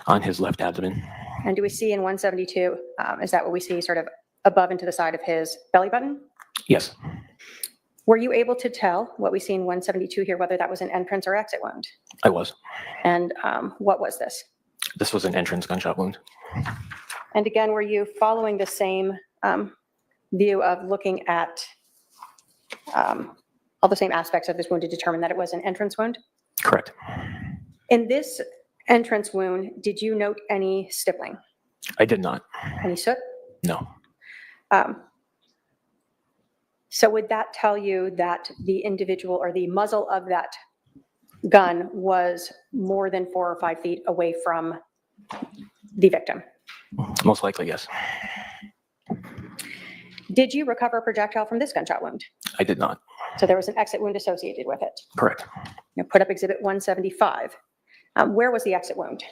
On his left abdomen. And do we see in 172, is that what we see sort of above and to the side of his belly button? Yes, Were you able to tell what we see in 172 here, whether that was an entrance or exit wound? I was. And what was this? This was an entrance gunshot wound. And again, were you following the same view of looking at all the same aspects of this wound to determine that it was an entrance wound? Correct. In this entrance wound, did you note any stippling, I did not. any soot? No. So would that tell you that the individual or the muzzle of that gun was more than 4 or 5 feet away from the victim? Most likely, yes. Did you recover a projectile from this gunshot wound? I did not. So there was an exit wound associated with it. Correct. Now put up Exhibit 175. Where was the exit wound?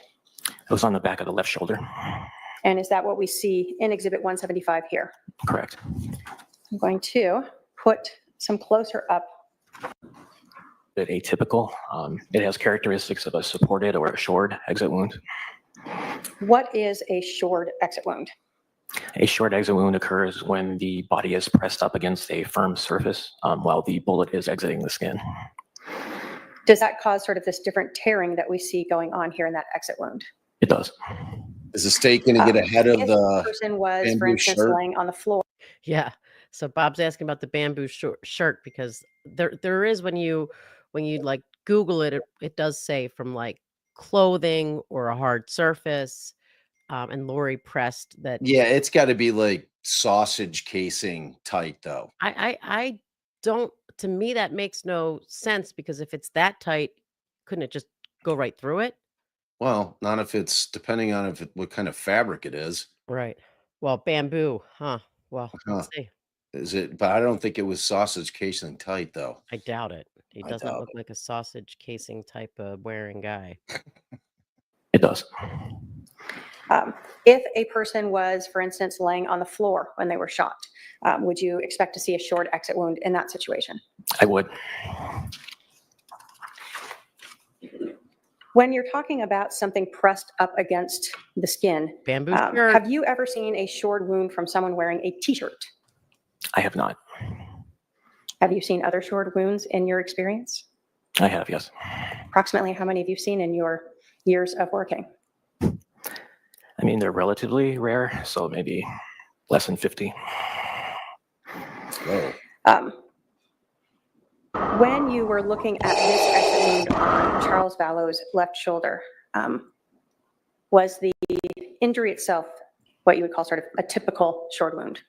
It was on the back of the left shoulder. And is that what we see in Exhibit 175 here? Correct. I'm going to put some closer up. Bit atypical. It has characteristics of a supported or a shored exit wound. What is a shored exit wound? A short exit wound occurs when the body is pressed up against a firm surface while the bullet is exiting the skin. Does that cause sort of this different tearing that we see going on here in that exit wound? It does. Is the state going to get ahead of If the person was, for bamboo instance, shirt? laying on the floor. Yeah. So Bob's asking about the bamboo shirt because there is when you like Google it, it does say from like clothing or a hard surface. And Lori pressed that. Yeah, it's got to be like sausage casing tight, though. I don't. To me, that makes no sense because if it's that tight, couldn't it just go right through it? Well, not if it's depending on what kind of fabric it is. Right. Well, bamboo, huh? Well, let's see. Is it? But I don't think it was sausage casing tight, though. I doubt it. He I doesn't doubt look like a sausage casing type of wearing guy. It does. If a person was, for instance, laying on the floor when they were shot, would you expect to see a short exit wound in that situation? I would. When you're talking about something pressed up against the skin, Bamboo shirt. have you ever seen a short wound from someone wearing a t-shirt? I have not. Have you seen other short wounds in your experience? I have, yes. Approximately how many have you seen in your years of working? I mean, they're relatively rare, so maybe less than 50. Whoa. When you were looking at this exit wound on Charles Vallow's left shoulder, was the injury itself what you would call sort of a typical short wound?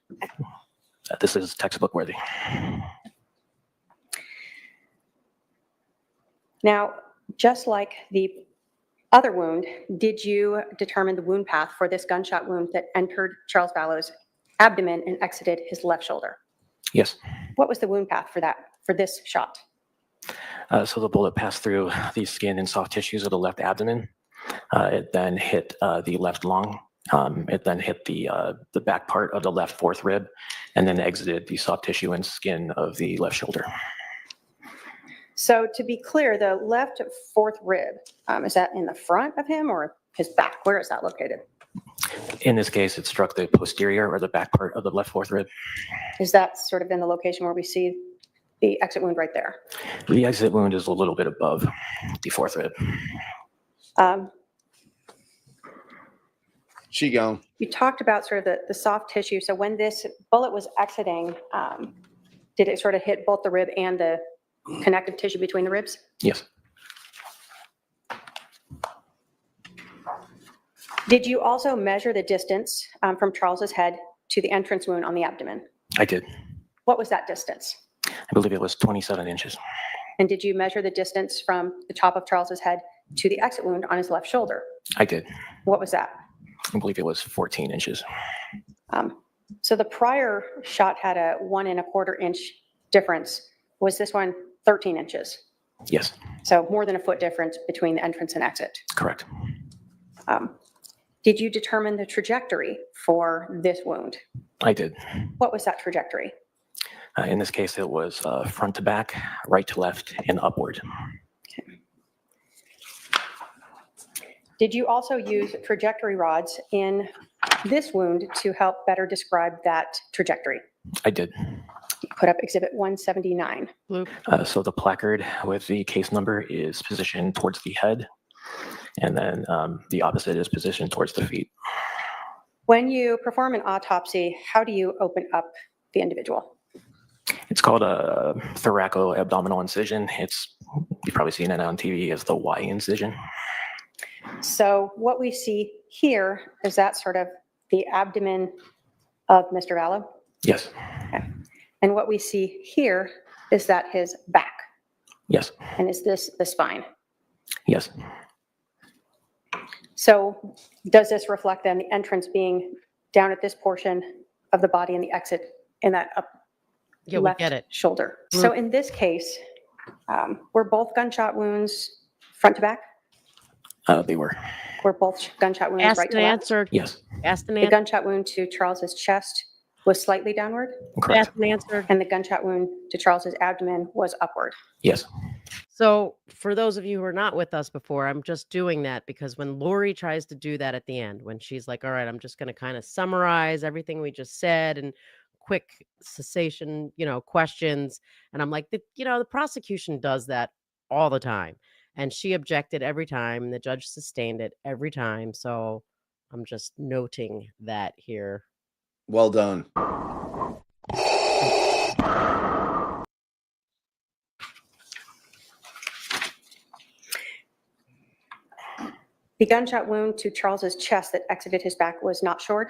This is textbook worthy. Now, just like the other wound, did you determine the wound path for this gunshot wound that entered Charles Vallow's abdomen and exited his left shoulder? Yes. What was the wound path for this shot? So the bullet passed through the skin and soft tissues of the left abdomen. It then hit the left lung. It then hit the back part of the left fourth rib, and then exited the soft tissue and skin of the left shoulder. So to be clear, the left fourth rib, is that in the front of him or his back? Where is that located? In this case, it struck the posterior or the back part of the left fourth rib. Is that sort of in the location where we see the exit wound right there? The exit wound is a little bit above the fourth rib. She gone. You talked about sort of the soft tissue. So when this bullet was exiting, did it sort of hit both the rib and the connective tissue between the ribs? Yes. Did you also measure the distance from Charles's head to the entrance wound on the abdomen? I did. What was that distance? I believe it was 27 inches. And did you measure the distance from the top of Charles's head to the exit wound on his left shoulder? I did. What was that? I believe it was 14 inches. So the prior shot had a 1 1/4 inch difference. Was this one 13 inches? Yes, So more than a foot difference between the entrance and exit. correct. Did you determine the trajectory for this wound? I did. What was that trajectory? In this case, it was front to back, right to left, and upward. Did you also use trajectory rods in this wound to help better describe that trajectory? I did. Put up Exhibit 179. Luke. So the placard with the case number is positioned towards the head, and then the opposite is positioned towards the feet. When you perform an autopsy, how do you open up the individual? It's called a thoracoabdominal incision. You've probably seen it on TV as the Y incision. So what we see here, is that sort of the abdomen of Mr. Vallow? Yes, And what we see here, is that his back? yes, And is this the spine? yes. So does this reflect then the entrance being down at this portion of the body and the exit in that up Yeah, we left get it. shoulder? So in this case, were both gunshot wounds front to back? They were. Were both gunshot wounds Asked right to and left? answered. Yes, Asked and The answered. gunshot wound to Charles's chest was slightly downward, correct. Asked and answered. and the gunshot wound to Charles's abdomen was upward. Yes, So for those of you who are not with us before, I'm just doing that because when Lori tries to do that at the end, when she's like, all right, I'm just going to kind of summarize everything we just said and quick cessation, questions. And I'm like, the prosecution does that all the time. And she objected every time and the judge sustained it every time. So I'm just noting that here. Well done. The gunshot wound to Charles's chest that exited his back was not shored,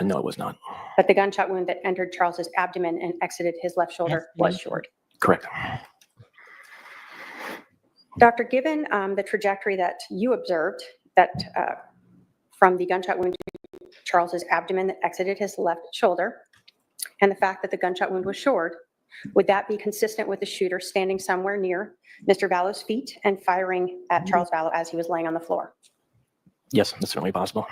No, it was not. but the gunshot wound that entered Charles's abdomen and exited his left shoulder was shored. Correct. Doctor, given the trajectory that you observed, that from the gunshot wound to Charles's abdomen that exited his left shoulder, and the fact that the gunshot wound was shored, would that be consistent with the shooter standing somewhere near Mr. Vallow's feet and firing at Charles Vallow as he was laying on the floor? Yes, that's certainly possible.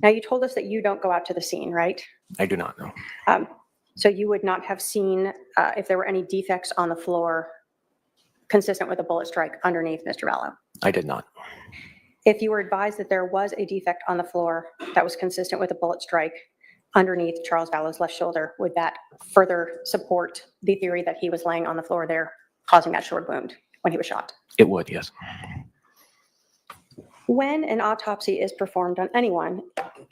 Now, you told us that you don't go out to the scene, right? I do not know. So you would not have seen if there were any defects on the floor consistent with a bullet strike underneath Mr. Vallow? I did not. If you were advised that there was a defect on the floor that was consistent with a bullet strike underneath Charles Vallow's left shoulder, would that further support the theory that he was laying on the floor there, causing that short wound when he was shot? It would, yes. When an autopsy is performed on anyone,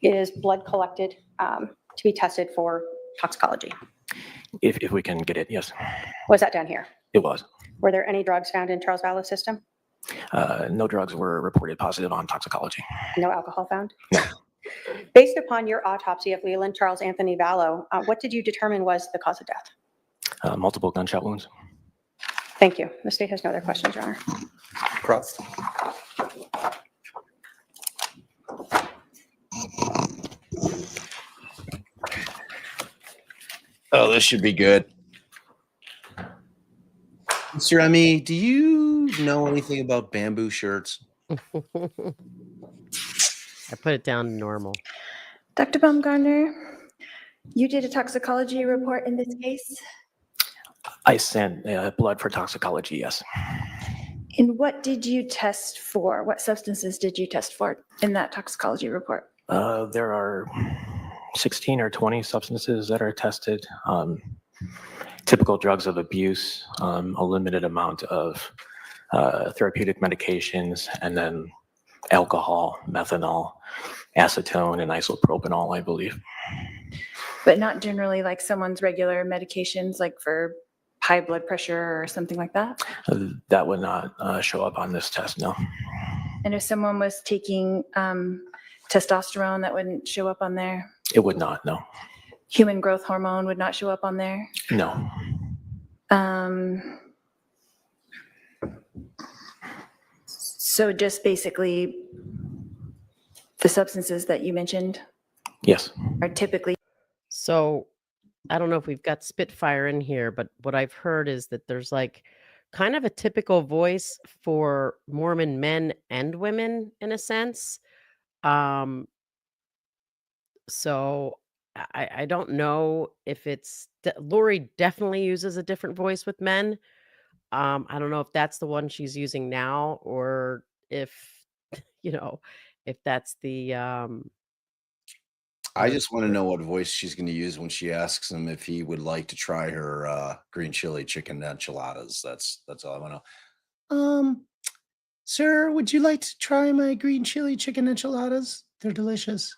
is blood collected to be tested for toxicology? If we can get it, yes. Was that done here? It was. Were there any drugs found in Charles Vallow's system? No drugs were reported positive on toxicology. No alcohol found? Based upon your autopsy of Leland Charles Anthony Vallow, what did you determine was the cause of death? Multiple gunshot wounds. Thank you. The state has no other questions, Your Honor. Cross. Oh, this should be good. Mr. Emmy, do you know anything about bamboo shirts? I put it down to normal. Dr. Baumgartner, you did a toxicology report in this case? I sent blood for toxicology, yes. And what did you test for? What substances did you test for in that toxicology report? There are 16 or 20 substances that are tested. Typical drugs of abuse, a limited amount of therapeutic medications, and then alcohol, methanol, acetone, and isopropanol, I believe. But not generally like someone's regular medications, like for high blood pressure or something like that? That would not show up on this test, no. And if someone was taking testosterone, that wouldn't show up on there? It would not, no. Human growth hormone would not show up on there? No. So just basically the substances that you mentioned Yes. are typically. So I don't know if we've got Spitfire in here, but what I've heard is that there's like kind of a typical voice for Mormon men and women in a sense. So I don't know if it's Lori definitely uses a different voice with men. I don't know if that's the one she's using now or if if that's the I just want to know what voice she's going to use when she asks him if he would like to try her green chili chicken enchiladas. That's all I want to know. Sir, would you like to try my green chili chicken enchiladas? They're delicious.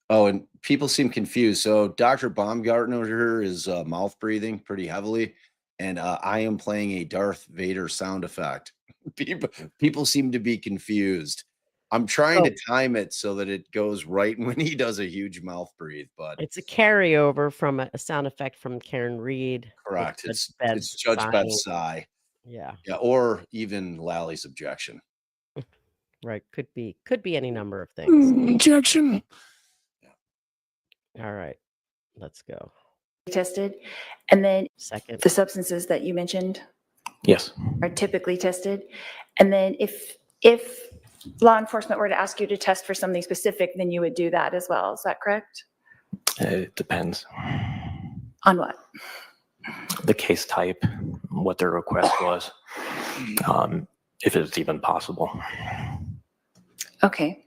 Oh, and people seem confused. So Dr. Baumgartner here is mouth breathing pretty heavily, and I am playing a Darth Vader sound effect. People seem to be confused. I'm trying to time it so that it goes right when he does a huge mouth breathe, but it's a carryover from a sound effect from Karen Reed. correct. It's Judge Beth's sigh. Yeah. Yeah, or even Lally's objection. Right. Could be any number of things. Objection. All right. Let's go. Tested. And then Second. the substances that you mentioned Yes. are typically tested. And then if law enforcement were to ask you to test for something specific, then you would do that as well. Is that correct? It depends. On what? The case type, what their request was, if it's even possible. Okay.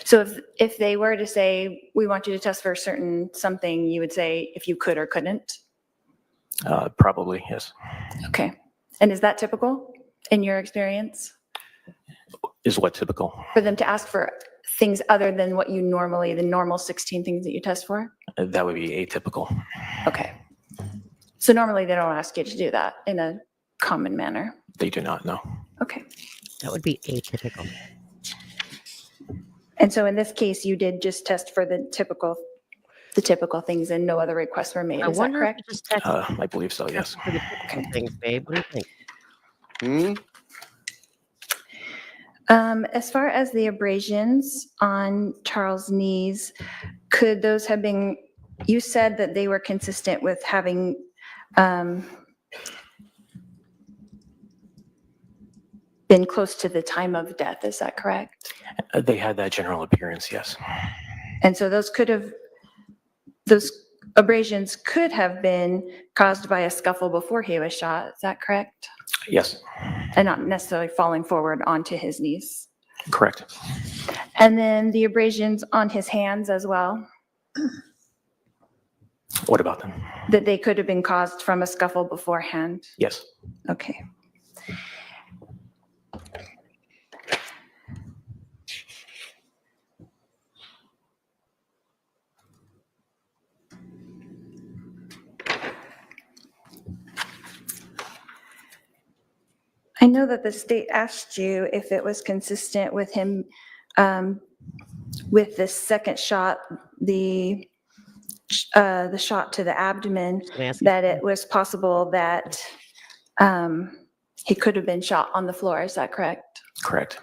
So if they were to say, we want you to test for a certain something, you would say if you could or couldn't? Probably, yes. Okay. And is that typical in your experience? Is what typical? For them to ask for things other than what you normally, the normal 16 things that you test for? That would be atypical. Okay. So normally they don't ask you to do that in a common manner? They do not know. Okay. That would be atypical. And so in this case, you did just test for the typical things and no other requests were made, I is that wonder if correct? you just text I believe so, yes. for the typical things, babe. What do you think? As far as the abrasions on Charles' knees, could those have been, you said that they were consistent with having been close to the time of death, is that correct? They had that general appearance, yes. And so those abrasions could have been caused by a scuffle before he was shot, is that correct? Yes, And not necessarily falling forward onto his knees. correct. And then the abrasions on his hands as well, What about them? that they could have been caused from a scuffle beforehand. Yes. Okay. I know that the state asked you if it was consistent with him, with the second shot, the shot to the abdomen, Gonna ask you- that it was possible that he could have been shot on the floor, is that correct? Correct.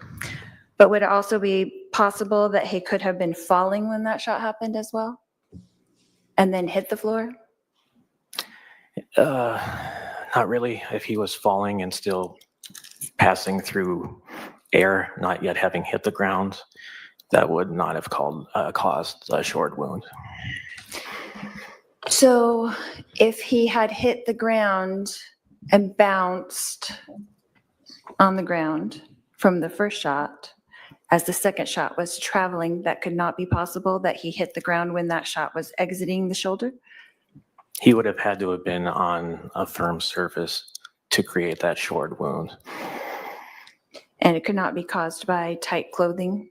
But would it also be possible that he could have been falling when that shot happened as well? And then hit the floor? Not really. If he was falling and still passing through air, not yet having hit the ground, that would not have caused a short wound. So if he had hit the ground and bounced on the ground from the first shot, as the second shot was traveling, that could not be possible that he hit the ground when that shot was exiting the shoulder? He would have had to have been on a firm surface to create that short wound. And it could not be caused by tight clothing?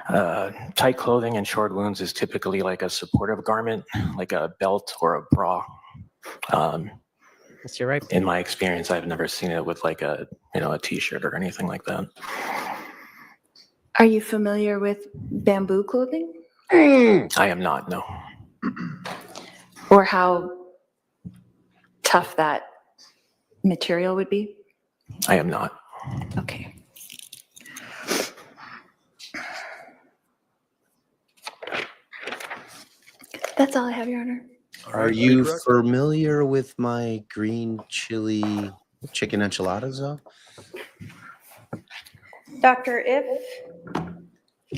Tight clothing and short wounds is typically like a supportive garment, like a belt or a bra. Yes, you're right. In my experience, I've never seen it with like a t-shirt or anything like that. Are you familiar with bamboo clothing? I am not, no. Or how tough that material would be? I am not. Okay. That's all I have, Your Honor. Are you familiar with my green chili chicken enchiladas, though? Doctor, if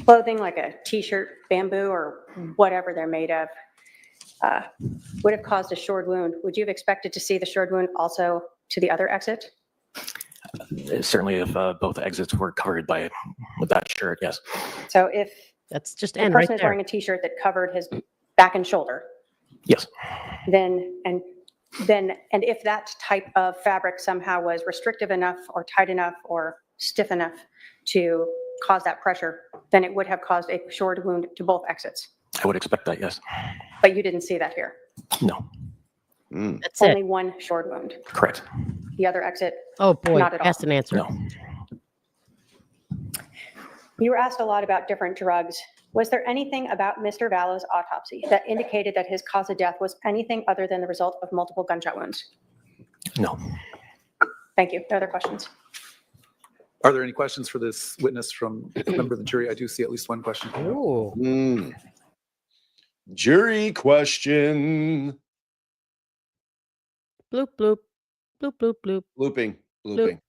clothing like a t-shirt, bamboo, or whatever they're made of would have caused a short wound, would you have expected to see the short wound also to the other exit? Certainly if both exits were covered with that shirt, yes. So if That's just the end right person is there. wearing a t-shirt that covered his back and shoulder, Yes. then if that type of fabric somehow was restrictive enough or tight enough or stiff enough to cause that pressure, then it would have caused a short wound to both exits. I would expect that, yes. But you didn't see that here. No, That's it. Only one short wound. correct. The other exit, Oh, boy. Not at all. Asked and answered. No. you were asked a lot about different drugs. Was there anything about Mr. Vallow's autopsy that indicated that his cause of death was anything other than the result of multiple gunshot wounds? No. Thank you. No other questions? Are there any questions for this witness from a member of the jury? I do see at least one question. Ooh. Jury question. Bloop, bloop. Bloop, bloop, bloop. Looping. Whoop.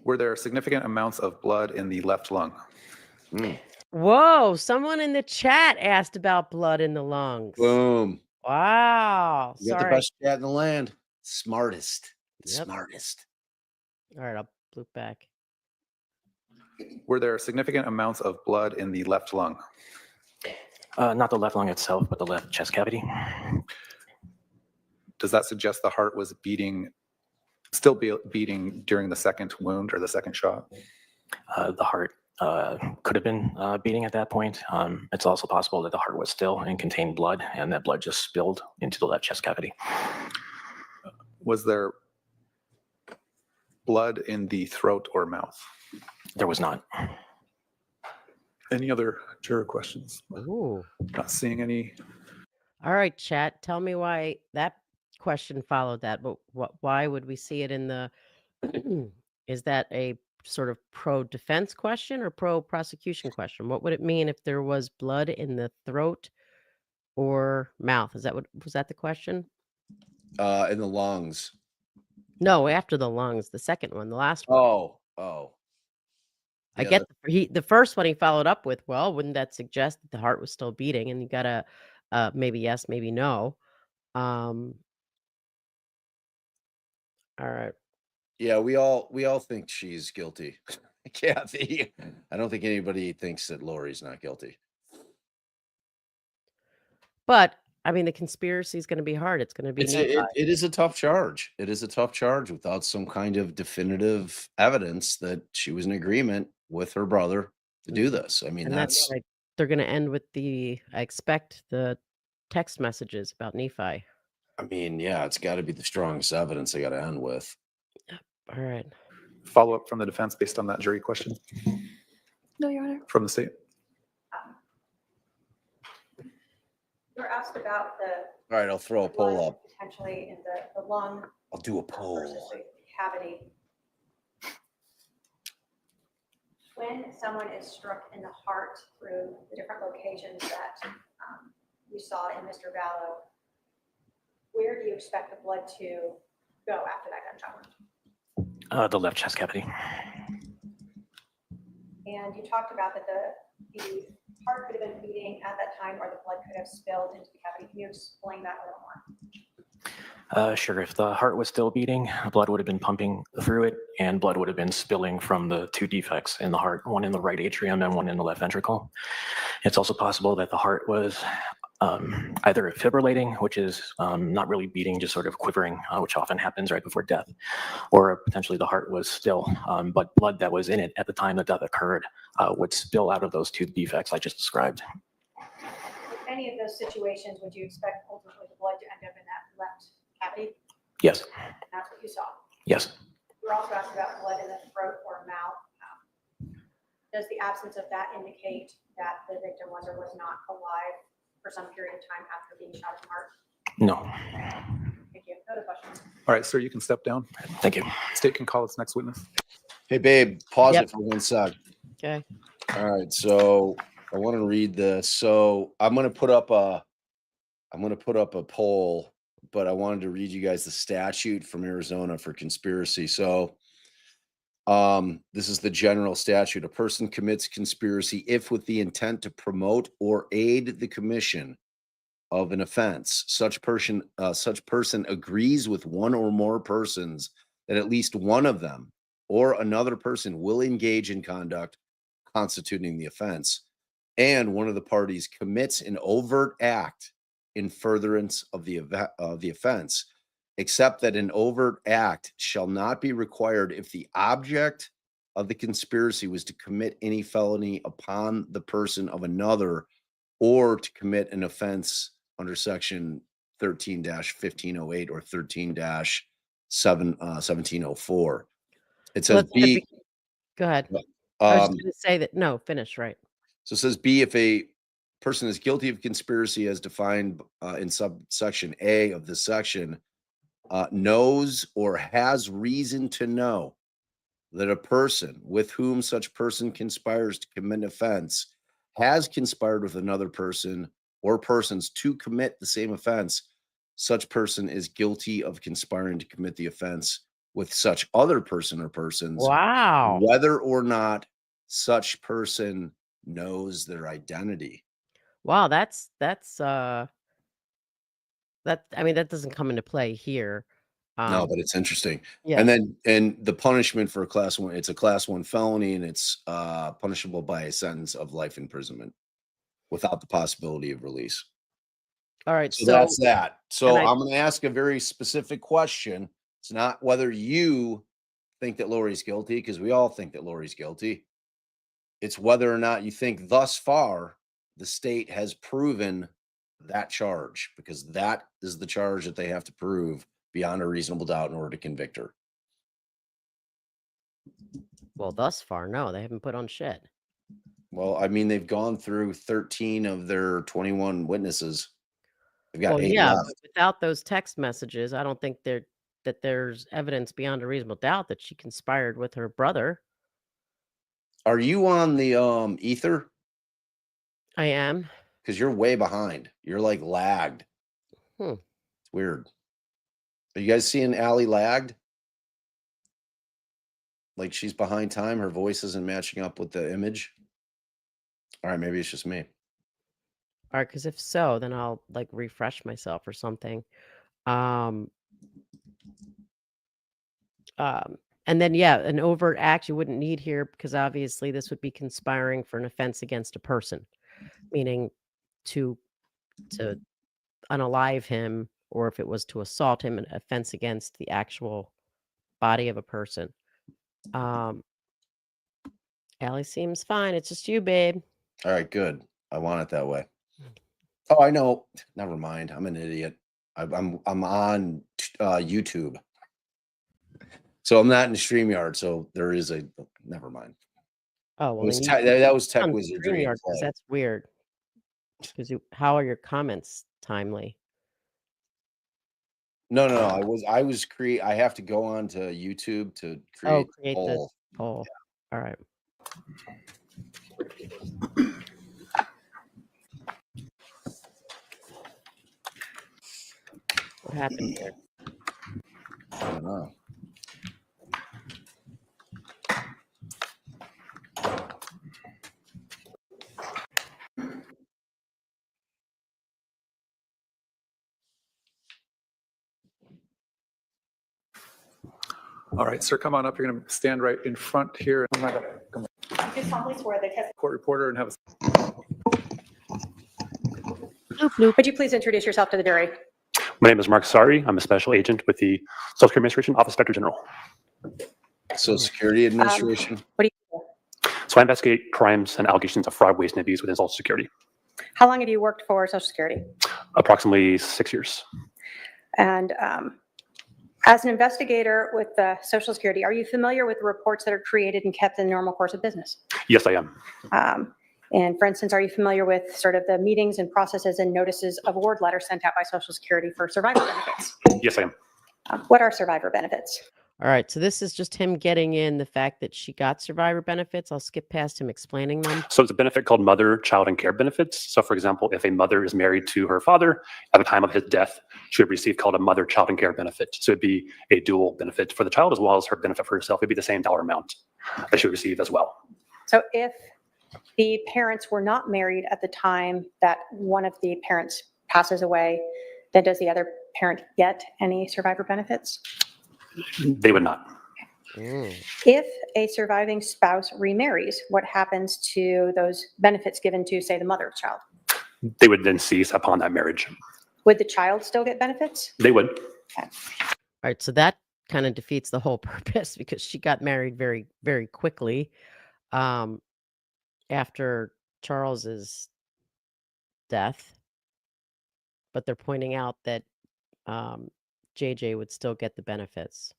Were there significant amounts of blood in the left lung? Mm. Whoa, someone in the chat asked about blood in the lungs. Boom. Wow. You got the Sorry. best chat in the land. Smartest. The Yep. smartest. All right, I'll loop back. Were there significant amounts of blood in the left lung? Not the left lung itself, but the left chest cavity. Does that suggest the heart was still beating during the second wound or the second shot? The heart could have been beating at that point. It's also possible that the heart was still and contained blood, and that blood just spilled into the left chest cavity. Was there blood in the throat or mouth? There was not. Any other juror questions? Ooh. Not seeing any. All right, chat. Tell me why that question followed that, but why would we see it in the is that a sort of pro-defense question or pro-prosecution question? What would it mean if there was blood in the throat or mouth? Is that what was that the question? In the lungs. No, after the lungs, the second one, the last one. Oh. I Yeah, get the first one he followed up with, well, wouldn't that suggest that the heart was still beating? And you gotta maybe yes, maybe no. All right. Yeah, we all think she's guilty. Kathy, I don't think anybody thinks that Lori's not guilty. But I mean, the conspiracy is going to be hard. It's going to be It is a tough charge. It is a tough charge without some kind of definitive evidence that she was in agreement with her brother to do this. I mean, and that's like they're going to end with I expect the text messages about Nephi. I mean, yeah, it's got to be the strongest evidence they got to end with. All right. Follow up from the defense based on that jury question No, Your Honor. from the state. You were asked about the All right, I'll throw a poll blood up. potentially in the lung I'll do a versus poll. the cavity. When someone is struck in the heart through the different locations that you saw in Mr. Vallow, where do you expect the blood to go after that gunshot wound? The left chest cavity. And you talked about that the heart could have been beating at that time, or the blood could have spilled into the cavity. Can you explain that a little more? Sure. If the heart was still beating, blood would have been pumping through it, and blood would have been spilling from the two defects in the heart, one in the right atrium and one in the left ventricle. It's also possible that the heart was either fibrillating, which is not really beating, just sort of quivering, which often happens right before death, or potentially the heart was still, but blood that was in it at the time the death occurred would spill out of those two defects I just described. In any of those situations, would you expect ultimately the blood to end up in that left cavity? Yes. That's what you saw. Yes. You were also asked about blood in the throat or mouth. Does the absence of that indicate that the victim was or was not alive for some period of time after being shot in the heart? No. Thank you. Other questions? All right, sir, you can step down. Thank you. State can call its next witness. Hey, babe, pause Yep. it for 1 sec. Okay. All right, so I want to read this. So I'm going to put up a poll, but I wanted to read you guys the statute from Arizona for conspiracy. So this is the general statute. A person commits conspiracy if with the intent to promote or aid the commission of an offense. Such person agrees with one or more persons that at least one of them or another person will engage in conduct constituting the offense, and one of the parties commits an overt act in furtherance of the offense, except that an overt act shall not be required if the object of the conspiracy was to commit any felony upon the person of another or to commit an offense under section 13-1508 or 13-1704. It says B. Go ahead. I was Um, going to say that. No, finish, right. So it says B, if a person is guilty of conspiracy as defined in subsection A of this section, knows or has reason to know that a person with whom such person conspires to commit an offense has conspired with another person or persons to commit the same offense, such person is guilty of conspiring to commit the offense with such other person or persons, Wow. whether or not such person knows their identity. Wow, I mean, that doesn't come into play here. No, but it's interesting. Yeah. And the punishment for a class one, it's a class 1 felony, and it's punishable by a sentence of life imprisonment without the possibility of release. All right. So So that's that. So I- I'm going to ask a very specific question. It's not whether you think that Lori's guilty, because we all think that Lori's guilty. It's whether or not you think thus far the state has proven that charge, because that is the charge that they have to prove beyond a reasonable doubt in order to convict her. well, thus far, no, they haven't put on shit. Well, I mean, they've gone through 13 of their 21 witnesses. They've got Well, 8 yeah, left. but without those text messages, I don't think that there's evidence beyond a reasonable doubt that she conspired with her brother. Are you on the ether? I am. Because you're way behind. You're like lagged. Hmm. It's weird. Are you guys seeing Allie lagged? Like she's behind time. Her voice isn't matching up with the image. All right, maybe it's just me. All right, because if so, then I'll like refresh myself or something. And then yeah, an overt act you wouldn't need here because obviously this would be conspiring for an offense against a person, meaning to unalive him, or if it was to assault him, an offense against the actual body of a person. Allie seems fine. It's just you, babe. All right, good. I want it that way. Oh, I know. Never mind. I'm an idiot. I'm on YouTube. So I'm not in the StreamYard, so there is a never mind. Oh, well, That was tech on wizardry. StreamYard, 'cause that's weird. Because how are your comments timely? No. I have to go on to YouTube to create Create poll. the poll. All right. What happened here? I don't know. All right, sir, come on up. You're going to stand right in front here. Come on. Do solemnly swear that Court reporter and have Bloop, bloop. Would you please introduce yourself to the jury? My name is Mark Sari. I'm a special agent with the Social Security Administration Office Inspector General. Social Security Administration. What do you do? So I investigate crimes and allegations of fraud, waste, and abuse within Social Security. How long have you worked for Social Security? Approximately 6 years. And as an investigator with Social Security, are you familiar with the reports that are created and kept in the normal course of business? Yes, I am. And for instance, are you familiar with sort of the meetings and processes and notices of award letters sent out by Social Security for survivor benefits? Yes, I am. What are survivor benefits? All right. So this is just him getting in the fact that she got survivor benefits. I'll skip past him explaining them. So it's a benefit called mother, child, and care benefits. So for example, if a mother is married to her father at the time of his death, she would receive called a mother, child, and care benefit. So it'd be a dual benefit for the child as well as her benefit for herself. It'd be the same dollar amount that she would receive as well. So if the parents were not married at the time that one of the parents passes away, then does the other parent get any survivor benefits? They would not. If a surviving spouse remarries, what happens to those benefits given to, say, the mother of the child? They would then cease upon that marriage. Would the child still get benefits? They would. All right. So that kind of defeats the whole purpose because she got married very, very quickly after Charles's death. But they're pointing out that JJ would still get the benefits.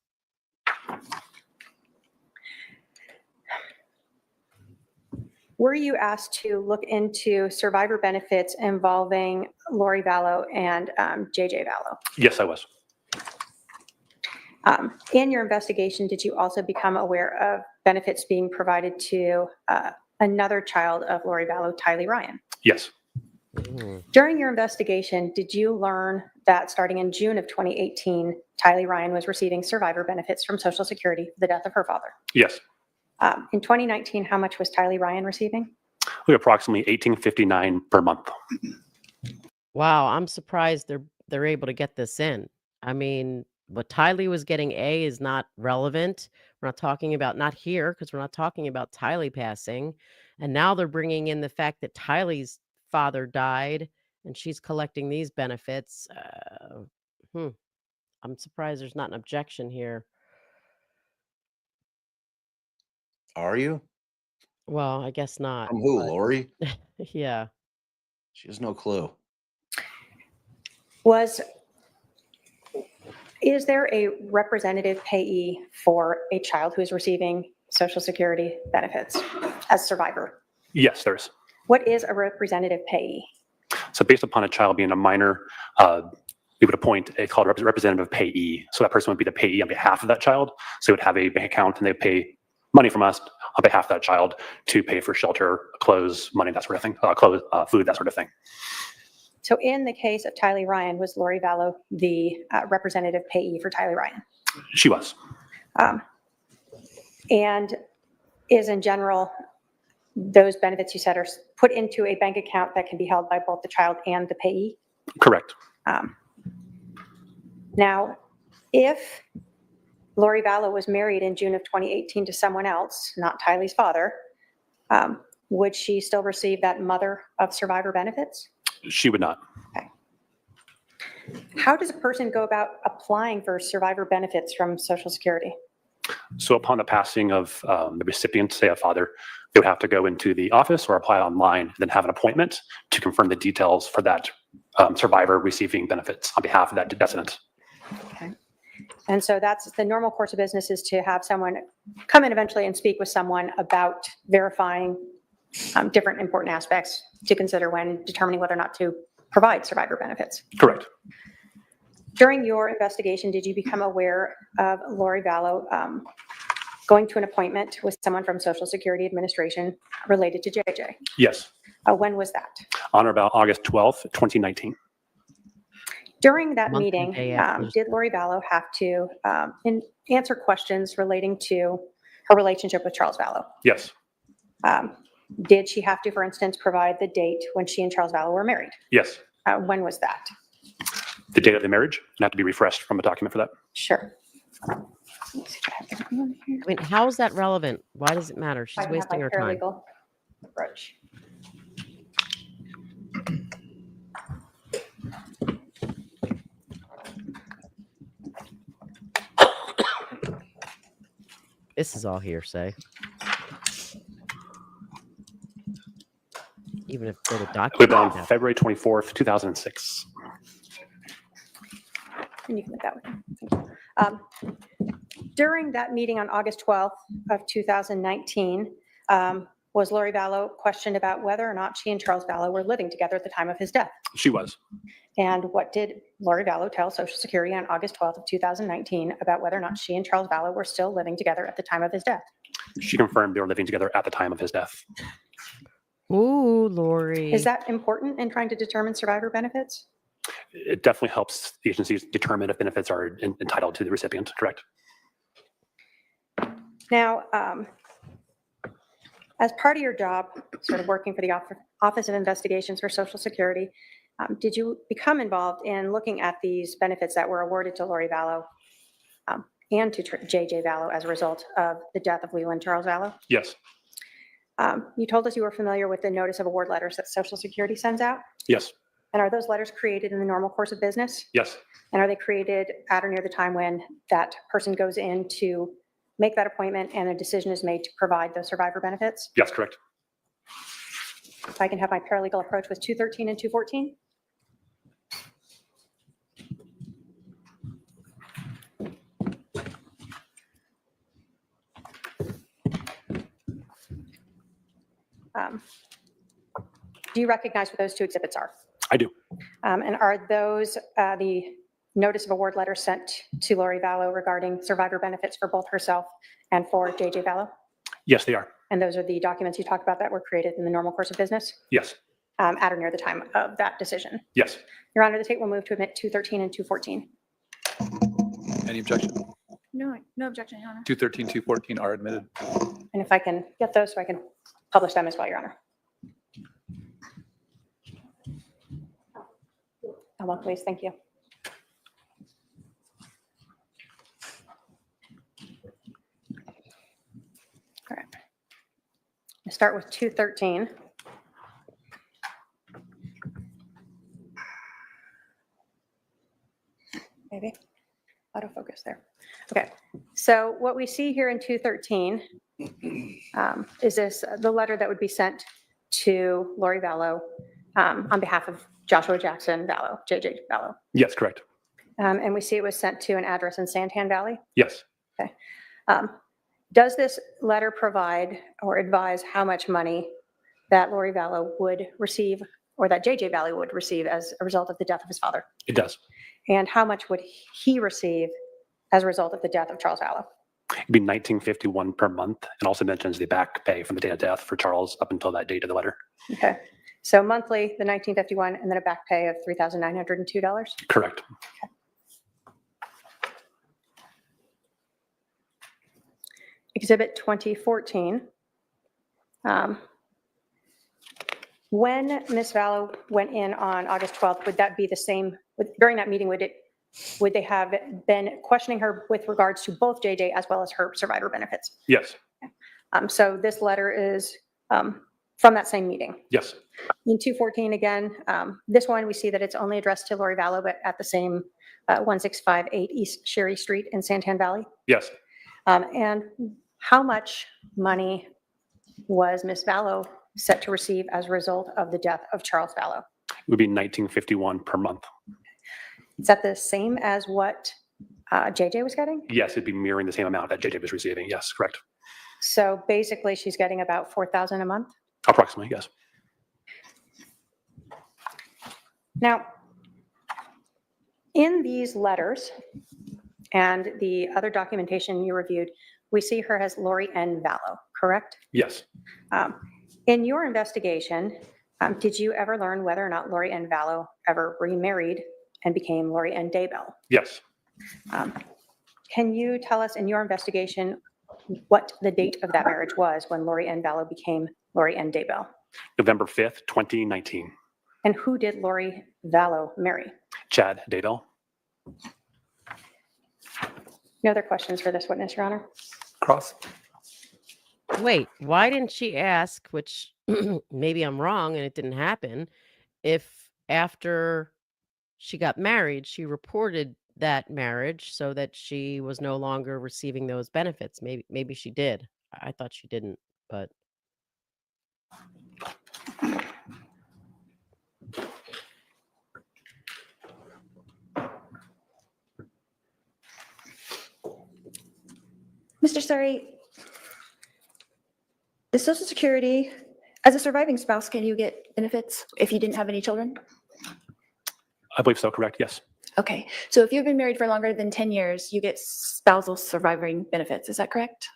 Were you asked to look into survivor benefits involving Lori Vallow and JJ Vallow? Yes, I was. In your investigation, did you also become aware of benefits being provided to another child of Lori Vallow, Tylee Ryan? Yes. During your investigation, did you learn that starting in June of 2018, Tylee Ryan was receiving survivor benefits from Social Security for the death of her father. Yes. In 2019, how much was Tylee Ryan receiving? We have approximately $1,859 per month. Wow, I'm surprised they're able to get this in. I mean, what Tylee was getting is not relevant. We're not talking about, not here, because we're not talking about Tylee passing. And now they're bringing in the fact that Tylee's father died and she's collecting these benefits. I'm surprised there's not an objection here. Are you? Well, I guess not. From who, but- Lori? Yeah. She has no clue. Is there a representative payee for a child who is receiving Social Security benefits as survivor? Yes, there is. What is a representative payee? So based upon a child being a minor, we would appoint a called representative payee. So that person would be the payee on behalf of that child. So they would have a bank account and they pay money from us on behalf of that child to pay for shelter, clothes, money, that sort of thing, clothes, food, that sort of thing. So in the case of Tylee Ryan, was Lori Vallow the representative payee for Tylee Ryan? She was. And is in general, those benefits you said are put into a bank account that can be held by both the child and the payee? Correct. Now, if Lori Vallow was married in June of 2018 to someone else, not Tylee's father, would she still receive that mother of survivor benefits? She would not. Okay. How does a person go about applying for survivor benefits from Social Security? So upon the passing of the recipient, say a father, they would have to go into the office or apply online, then have an appointment to confirm the details for that survivor receiving benefits on behalf of that decedent. Okay. And so that's the normal course of business, is to have someone come in eventually and speak with someone about verifying different important aspects to consider when determining whether or not to provide survivor benefits. Correct. During your investigation, did you become aware of Lori Vallow going to an appointment with someone from Social Security Administration related to JJ? Yes. When was that? On or about August 12th, 2019. During that Month and meeting, day after. did Lori Vallow have to answer questions relating to her relationship with Charles Vallow? Yes. Did she have to, for instance, provide the date when she and Charles Vallow were married? Yes. When was that? The date of the marriage, and have to be refreshed from a document for that. Sure. Let me see if I have that one here. I mean, how is that relevant? Why does it matter? I She's can have wasting my her time. paralegal approach. This is all hearsay. Even if they're the It document. would be on February 24th, 2006. And you can look that way. Thank you. During that meeting on August 12th of 2019, was Lori Vallow questioned about whether or not she and Charles Vallow were living together at the time of his death? She was. And what did Lori Vallow tell Social Security on August 12th of 2019 about whether or not she and Charles Vallow were still living together at the time of his death? She confirmed they were living together at the time of his death. Ooh, Lori. Is that important in trying to determine survivor benefits? It definitely helps the agencies determine if benefits are entitled to the recipient, correct? Now, as part of your job, sort of working for the Office of Investigations for Social Security, did you become involved in looking at these benefits that were awarded to Lori Vallow and to JJ Vallow as a result of the death of Leland Charles Vallow? Yes. You told us you were familiar with the notice of award letters that Social Security sends out. Yes. And are those letters created in the normal course of business? Yes. And are they created at or near the time when that person goes in to make that appointment and a decision is made to provide those survivor benefits? Yes, correct. If I can have my paralegal approach with 213 and 214? Do you recognize what those two exhibits are? I do. And are those the notice of award letter sent to Lori Vallow regarding survivor benefits for both herself and for JJ Vallow? Yes, they are. And those are the documents you talked about that were created in the normal course of business? Yes. at or near the time of that decision. Yes. Your Honor, the state will move to admit 213 and 214. Any objection? No, no objection, Your Honor. 213, 214 are admitted. And if I can get those so I can publish them as well, Your Honor. Hold on, please. Thank you. All right. I start with 213. Maybe autofocus there. Okay, so what we see here in 213 is this the letter that would be sent to Lori Vallow on behalf of Joshua Jackson Vallow, JJ Vallow. Yes, correct. And we see it was sent to an address in Santan Valley. Yes. Okay. Does this letter provide or advise how much money that Lori Vallow would receive or that JJ Vallow would receive as a result of the death of his father? It does. And how much would he receive as a result of the death of Charles Vallow? It'd be $19.51 per month, and also mentions the back pay from the date of death for Charles up until that date of the letter. Okay, so monthly, the $19.51, and then a back pay of $3,902? Correct. Exhibit 2014. When Ms. Vallow went in on August 12th, would that be the same, during that meeting, would they have been questioning her with regards to both JJ as well as her survivor benefits? Yes. So this letter is from that same meeting. Yes. In 214 again, this one we see that it's only addressed to Lori Vallow, but at the same 1658 East Sherry Street in Santan Valley. Yes. And how much money was Ms. Vallow set to receive as a result of the death of Charles Vallow? It would be $19.51 per month. Is that the same as what JJ was getting? Yes, it'd be mirroring the same amount that JJ was receiving. Yes, correct. So basically she's getting about $4,000 a month? Approximately, yes. Now, in these letters and the other documentation you reviewed, we see her as Lori N. Vallow, correct? Yes. In your investigation, did you ever learn whether or not Lori N. Vallow ever remarried and became Lori N. Daybell? Yes. Can you tell us in your investigation what the date of that marriage was when Lori N. Vallow became Lori N. Daybell? November 5th, 2019. And who did Lori Vallow marry? Chad Daybell. No other questions for this witness, Your Honor? Cross. Wait, why didn't she ask, which maybe I'm wrong and it didn't happen, if after she got married, she reported that marriage so that she was no longer receiving those benefits? Maybe she did. I thought she didn't, but Mr. Surrey, the Social Security, as a surviving spouse, can you get benefits if you didn't have any children? I believe so, correct? Yes. Okay, so if you've been married for longer than 10 years, you get spousal surviving benefits. Is that correct?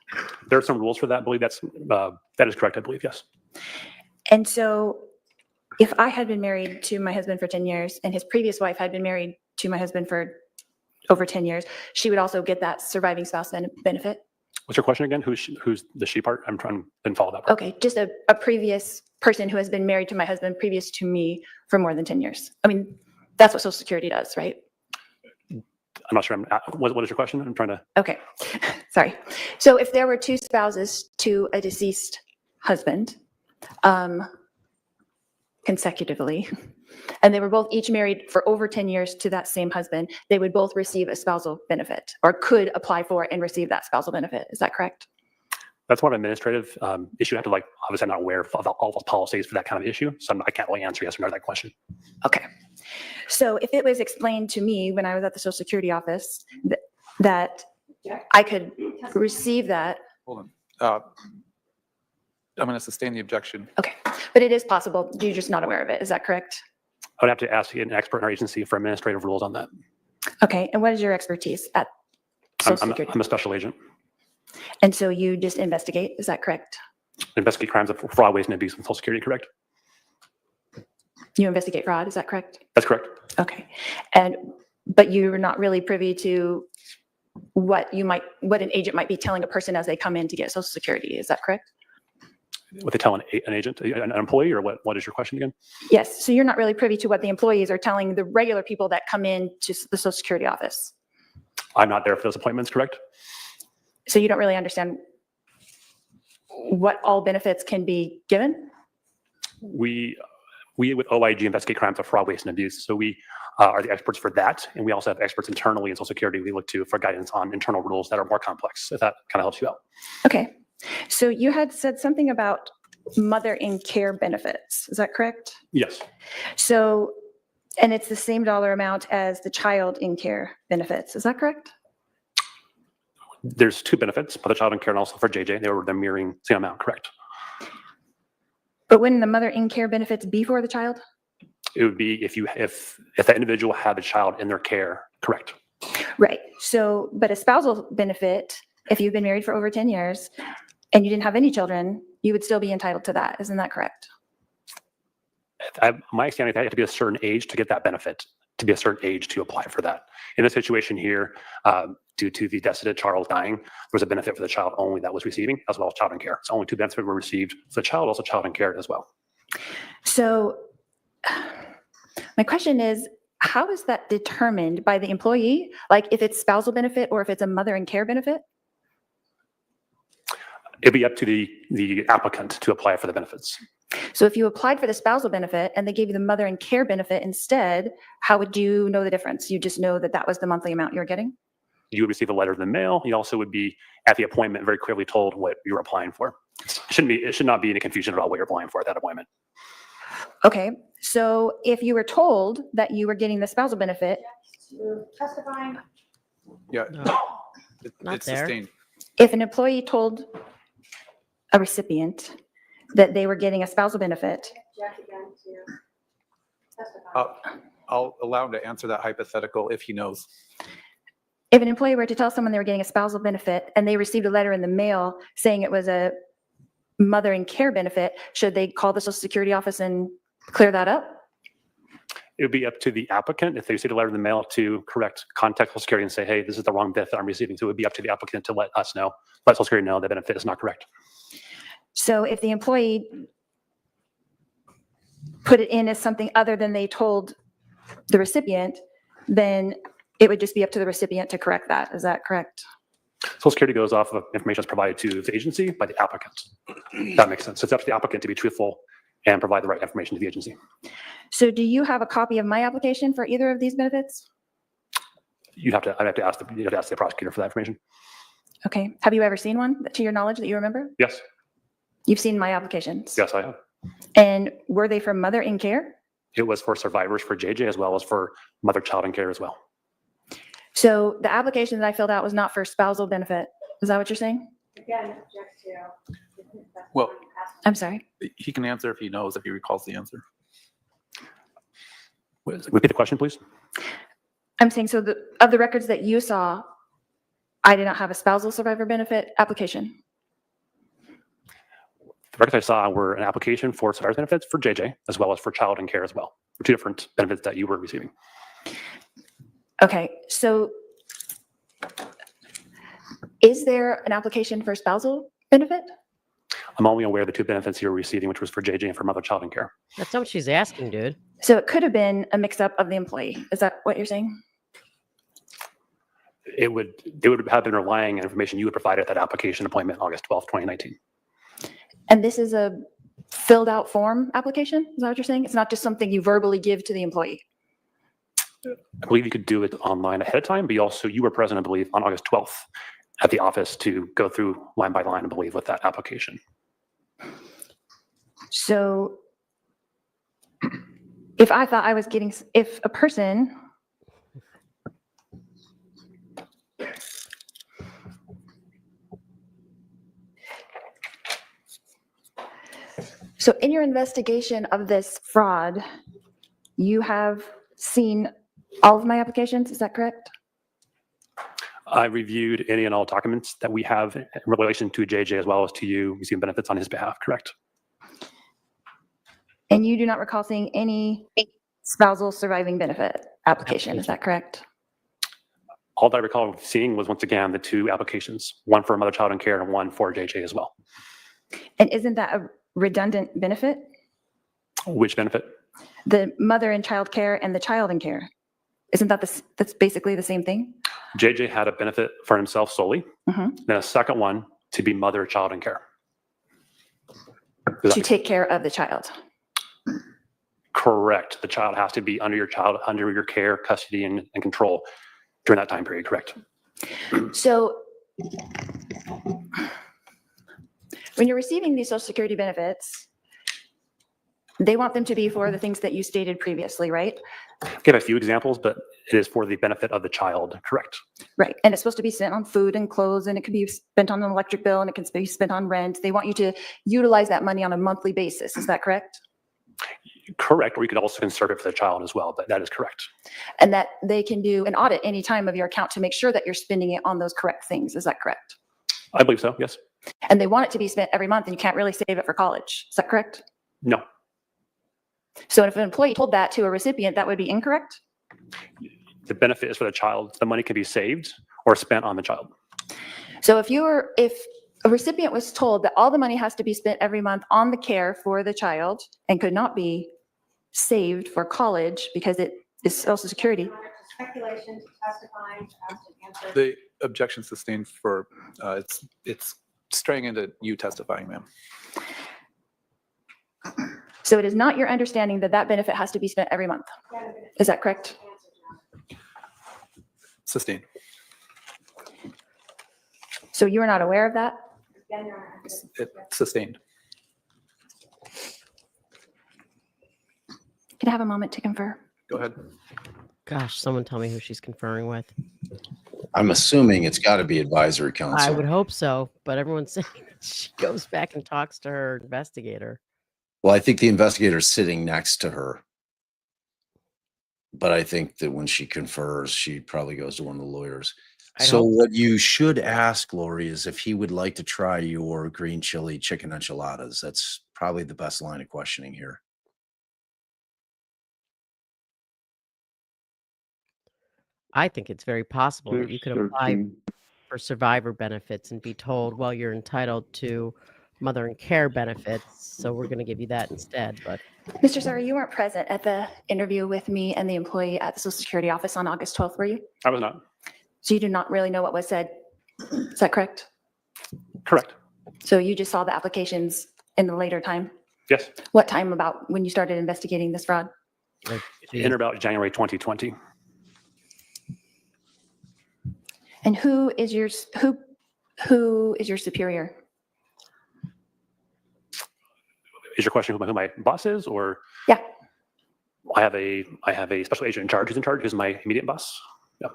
There are some rules for that. I believe that is correct, I believe, yes. And so if I had been married to my husband for 10 years and his previous wife had been married to my husband for over 10 years, she would also get that surviving spouse benefit? What's your question again? Who's the she part? I'm trying to follow that part. Okay, just a previous person who has been married to my husband previous to me for more than 10 years. I mean, that's what Social Security does, right? I'm not sure. What is your question? I'm trying to. Okay, sorry. So if there were two spouses to a deceased husband consecutively, and they were both each married for over 10 years to that same husband, they would both receive a spousal benefit or could apply for and receive that spousal benefit. Is that correct? That's more of an administrative issue. I have to obviously I'm not aware of all the policies for that kind of issue. So I can't really answer yes or no to that question. Okay. So if it was explained to me when I was at the Social Security office that I could receive that. Hold on. I'm going to sustain the objection. Okay, but it is possible. You're just not aware of it. Is that correct? I would have to ask an expert in our agency for administrative rules on that. Okay, and what is your expertise at Social Security? I'm a special agent. And so you just investigate, is that correct? Investigate crimes of fraud, waste, and abuse in Social Security, correct? You investigate fraud, is that correct? That's correct. Okay. But you're not really privy to what an agent might be telling a person as they come in to get Social Security, is that correct? What they tell an agent, an employee, or what is your question again? Yes, so you're not really privy to what the employees are telling the regular people that come in to the Social Security office. I'm not there for those appointments, correct? So you don't really understand what all benefits can be given? We with OIG investigate crimes of fraud, waste, and abuse. So we are the experts for that. And we also have experts internally in Social Security we look to for guidance on internal rules that are more complex, if that kind of helps you out. Okay, so you had said something about mother in care benefits, is that correct? Yes. So, and it's the same dollar amount as the child in care benefits, is that correct? There's two benefits, for the child in care and also for JJ. They were the mirroring same amount, correct? But wouldn't the mother in care benefits be for the child? It would be if that individual had the child in their care, correct? Right. So, but a spousal benefit, if you've been married for over 10 years and you didn't have any children, you would still be entitled to that. Isn't that correct? My understanding, you have to be a certain age to get that benefit, to be a certain age to apply for that. In this situation here, due to the decedent Charles dying, there was a benefit for the child only that was receiving, as well as child in care. So only two benefits were received for the child, also child in care as well. So my question is, how is that determined by the employee? Like if it's spousal benefit or if it's a mother in care benefit? It'd be up to the applicant to apply for the benefits. So if you applied for the spousal benefit and they gave you the mother in care benefit instead, how would you know the difference? You just know that that was the monthly amount you're getting? You would receive a letter in the mail. You also would be at the appointment very clearly told what you were applying for. It should not be any confusion about what you're applying for at that appointment. Okay, so if you were told that you were getting the spousal benefit, Testifying. Yeah. Not It's there. sustained. if an employee told a recipient that they were getting a spousal benefit, I'll allow him to answer that hypothetical if he knows. if an employee were to tell someone they were getting a spousal benefit and they received a letter in the mail saying it was a mother in care benefit, should they call the Social Security office and clear that up? It would be up to the applicant, if they received a letter in the mail, to contact Social Security and say, hey, this is the wrong benefit I'm receiving. So it would be up to the applicant to let Social Security know the benefit is not correct. So if the employee put it in as something other than they told the recipient, then it would just be up to the recipient to correct that. Is that correct? Social Security goes off of information that's provided to the agency by the applicant. That makes sense. So it's up to the applicant to be truthful and provide the right information to the agency. So do you have a copy of my application for either of these benefits? I'd have to ask the prosecutor for that information. Okay. Have you ever seen one to your knowledge that you remember? Yes. You've seen my applications? Yes, I have. And were they for mother in care? It was for survivors for JJ as well as for mother child in care as well. So the application that I filled out was not for spousal benefit. Is that what you're saying? Again, object to. Well, I'm sorry. he can answer if he knows, if he recalls the answer. Repeat the question, please. I'm saying, so of the records that you saw, I did not have a spousal survivor benefit application. The records I saw were an application for survivors benefits for JJ as well as for child in care as well. Two different benefits that you were receiving. Okay, so is there an application for spousal benefit? I'm only aware of the two benefits you're receiving, which was for JJ and for mother child in care. That's not what she's asking, dude. So it could have been a mix-up of the employee. Is that what you're saying? It would have been relying on information you would provide at that application appointment, August 12th, 2019. And this is a filled out form application? Is that what you're saying? It's not just something you verbally give to the employee? I believe you could do it online ahead of time, but you were present, I believe, on August 12th at the office to go through line by line, I believe, with that application. So if I thought I was getting, if a person so in your investigation of this fraud, you have seen all of my applications, is that correct? I reviewed any and all documents that we have in relation to JJ as well as to you receiving benefits on his behalf, correct? And you do not recall seeing any spousal surviving benefit application, is that correct? All that I recall seeing was, once again, the two applications, one for mother, child, and care, and one for JJ as well. And isn't that a redundant benefit? Which benefit? The mother in child care and the child in care. Isn't that that's basically the same thing? JJ had a benefit for himself solely, then a second one to be mother, child, and care. To take care of the child. Correct. The child has to be under your care, custody, and control during that time period, correct? So when you're receiving these Social Security benefits, they want them to be for the things that you stated previously, right? Give a few examples, but it is for the benefit of the child, correct? Right. And it's supposed to be spent on food and clothes, and it can be spent on an electric bill, and it can be spent on rent. They want you to utilize that money on a monthly basis. Is that correct? Correct. Or you could also conserve it for the child as well, but that is correct. And that they can do an audit any time of your account to make sure that you're spending it on those correct things. Is that correct? I believe so, yes. And they want it to be spent every month, and you can't really save it for college. Is that correct? No. So if an employee told that to a recipient, that would be incorrect? The benefit is for the child. The money can be saved or spent on the child. So if a recipient was told that all the money has to be spent every month on the care for the child and could not be saved for college because it is Social Security. Speculation, testifying, asked and answered. The objection sustained for, it's straying into you testifying, ma'am. So it is not your understanding that that benefit has to be spent every month. Is that correct? Sustained. So you are not aware of that? Sustained. Can I have a moment to confer? Go ahead. Gosh, someone tell me who she's conferring with. I'm assuming it's got to be advisory I council. would hope so, but everyone's saying that she goes back and talks to her investigator. Well, I think the investigator's sitting next to her. But I think that when she confers, she probably goes to one of the lawyers. I'd So hope what you should ask, Lori, is if he would like to try your green chili chicken enchiladas. That's probably the best line of questioning here. I think it's very possible that you could apply for survivor benefits and be told, well, you're entitled to mother and care benefits, so we're going to give you that instead. But Mr. Sawyer, you weren't present at the interview with me and the employee at the Social Security office on August 12th, were you? I was not. So you do not really know what was said. Is that correct? Correct. So you just saw the applications in the later time? Yes. What time about when you started investigating this fraud? like, In about January 2020. And who is your superior? Is your question who my boss is, or? Yeah. I have a special agent in charge who's in charge, who's my immediate boss. Yeah.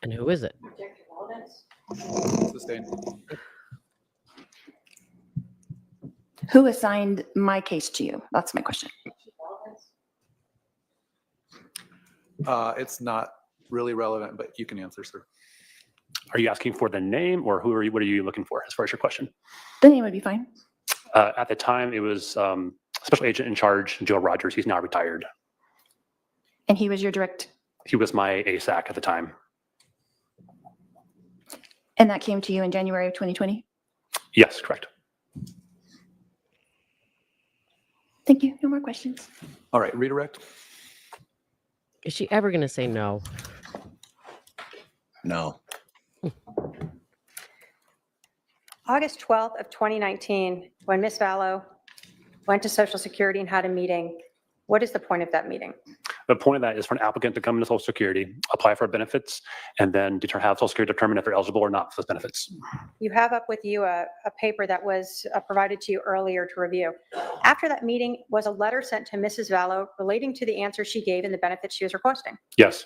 and who is it? Objective relevance. Sustained. Who assigned my case to you? That's my question. It's not really relevant, but you can answer, sir. Are you asking for the name, or what are you looking for as far as your question? The name would be fine. At the time, it was special agent in charge, Joe Rogers. He's now retired. And he was your direct, He was my ASAC at the time. and that came to you in January of 2020? Yes, correct. Thank you. No more questions. All right, redirect. Is she ever going to say no? No. August 12th of 2019, when Ms. Vallow went to Social Security and had a meeting, what is the point of that meeting? The point of that is for an applicant to come into Social Security, apply for benefits, and then have Social Security determine if they're eligible or not for those benefits. You have up with you a paper that was provided to you earlier to review. After that meeting, was a letter sent to Mrs. Vallow relating to the answer she gave and the benefits she was requesting? Yes,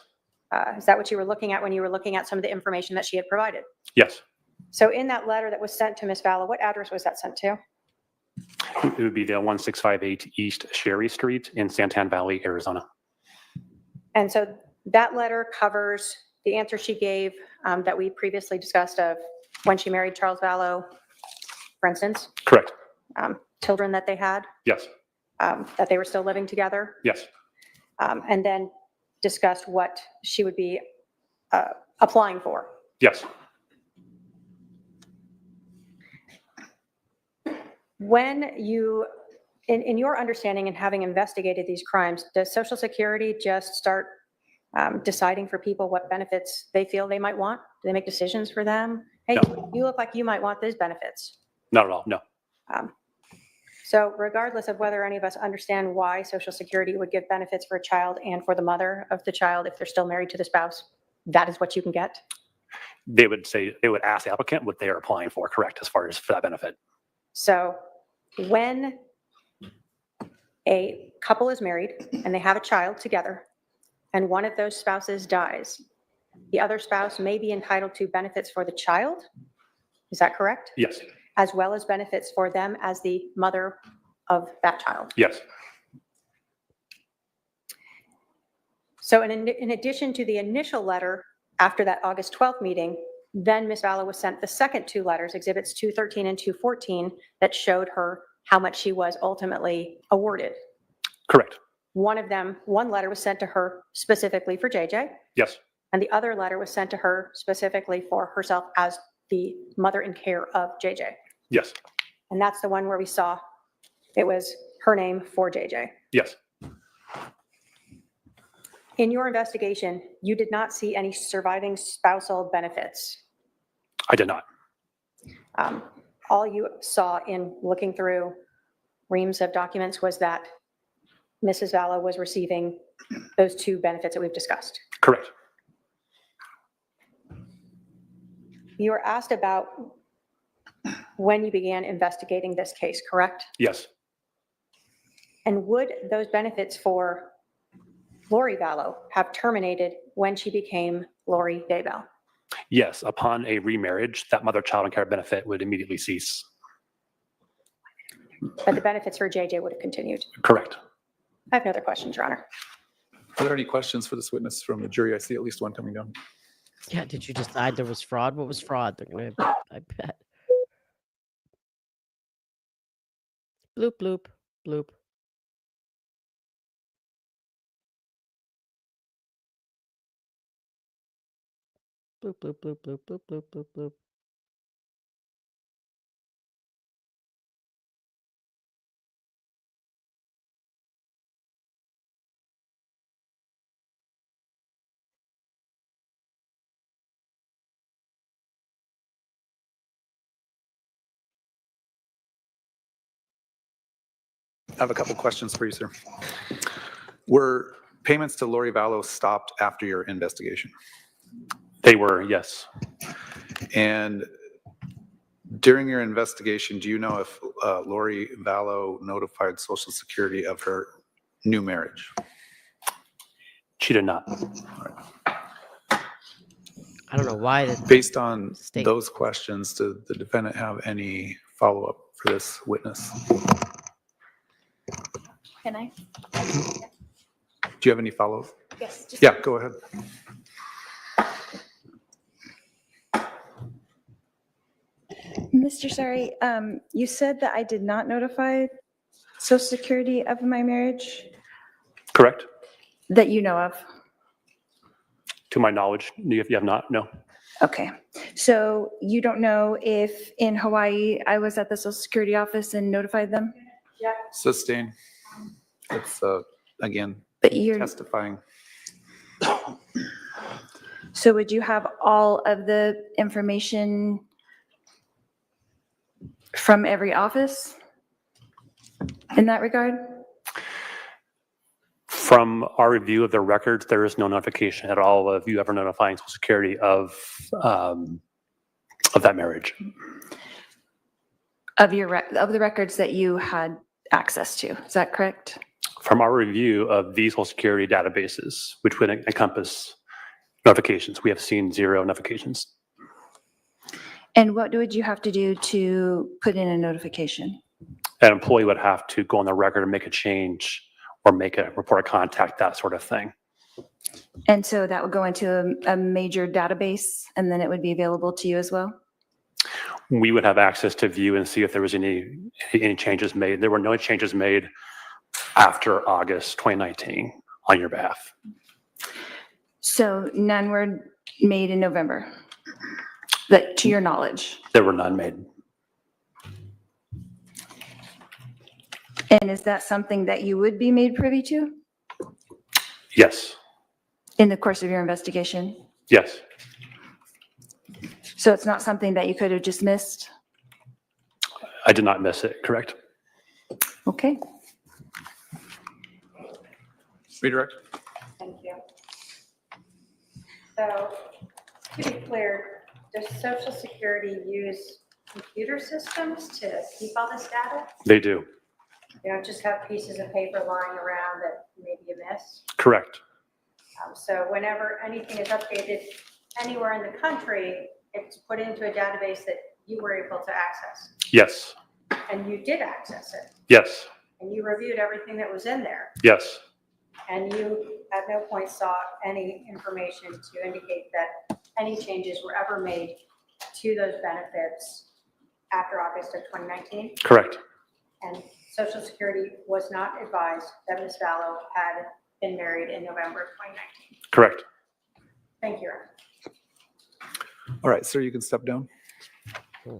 Is that what you were looking at when you were looking at some of the information that she had provided? yes. So in that letter that was sent to Ms. Vallow, what address was that sent to? It would be the 1658 East Sherry Street in Santan Valley, Arizona. And so that letter covers the answer she gave that we previously discussed of when she married Charles Vallow, for instance, Correct. children that they had. Yes. that they were still living together, Yes. and then discussed what she would be applying for. Yes. When you, in your understanding and having investigated these crimes, does Social Security just start deciding for people what benefits they feel they might want? Do they make decisions for them? Hey, No. you look like you might want these benefits. Not at all. No. So regardless of whether any of us understand why Social Security would give benefits for a child and for the mother of the child if they're still married to the spouse, that is what you can get? They would ask the applicant what they are applying for, correct, as far as for that benefit. So when a couple is married and they have a child together and one of those spouses dies, the other spouse may be entitled to benefits for the child. Is that correct? Yes. As well as benefits for them as the mother of that child. Yes. So in addition to the initial letter after that August 12th meeting, then Ms. Vallow was sent the second two letters, Exhibits 213 and 214, that showed her how much she was ultimately awarded. Correct. One letter was sent to her specifically for JJ, Yes. and the other letter was sent to her specifically for herself as the mother in care of JJ. Yes. And that's the one where we saw it was her name for JJ. Yes. In your investigation, you did not see any surviving spousal benefits. I did not. All you saw in looking through reams of documents was that Mrs. Vallow was receiving those two benefits that we've discussed. Correct. You were asked about when you began investigating this case, correct? Yes. And would those benefits for Lori Vallow have terminated when she became Lori Daybell? Yes. Upon a remarriage, that mother child and care benefit would immediately cease. But the benefits for JJ would have continued. Correct. I have no other questions, Your Honor. Are there any questions for this witness from the jury? I see at least one coming down. Yeah, did you decide there was fraud? What was fraud? They're gonna, I bet. Bloop, bloop, bloop. Bloop, bloop, bloop, bloop, bloop, bloop, bloop, bloop. I have a couple questions for you, sir. Were payments to Lori Vallow stopped after your investigation? They were, yes. And during your investigation, do you know if Lori Vallow notified Social Security of her new marriage? She did not. I don't know why. Based on State. those questions, does the defendant have any follow-up for this witness? Can I? Do you have any follow-up? Yes. Just Yeah, go ahead. Mr. Sari, you said that I did not notify Social Security of my marriage Correct. that you know of. To my knowledge, you have not? No. Okay. So you don't know if in Hawaii I was at the Social Security office and notified them? Sustain. It's, again, But you're, testifying. so would you have all of the information from every office in that regard? From our review of the records, there is no notification at all of you ever notifying Social Security of that marriage. Of the records that you had access to, is that correct? From our review of these Social Security databases, which would encompass notifications, we have seen 0 notifications. And what would you have to do to put in a notification? An employee would have to go on the record and make a change or make a report of contact, that sort of thing. And so that would go into a major database and then it would be available to you as well? We would have access to view and see if there was any changes made. There were no changes made after August 2019 on your behalf. So none were made in November, that to your knowledge? There were none made. And is that something that you would be made privy to Yes, in the course of your investigation? yes. So it's not something that you could have just missed? I did not miss it, correct? Okay. Redirect. Thank you. So, to be clear, does Social Security use computer systems to keep all this data? They do, You don't just have pieces of paper lying around that maybe you miss? correct. So whenever anything is updated anywhere in the country, it's put into a database that you were able to access. Yes, And you did access it. yes, And you reviewed everything that was in there. yes, And you at no point saw any information to indicate that any changes were ever made to those benefits after August of 2019. correct. And Social Security was not advised that Ms. Vallow had been married in November of 2019. Correct. Thank you. All right, sir, you can step down. Okay.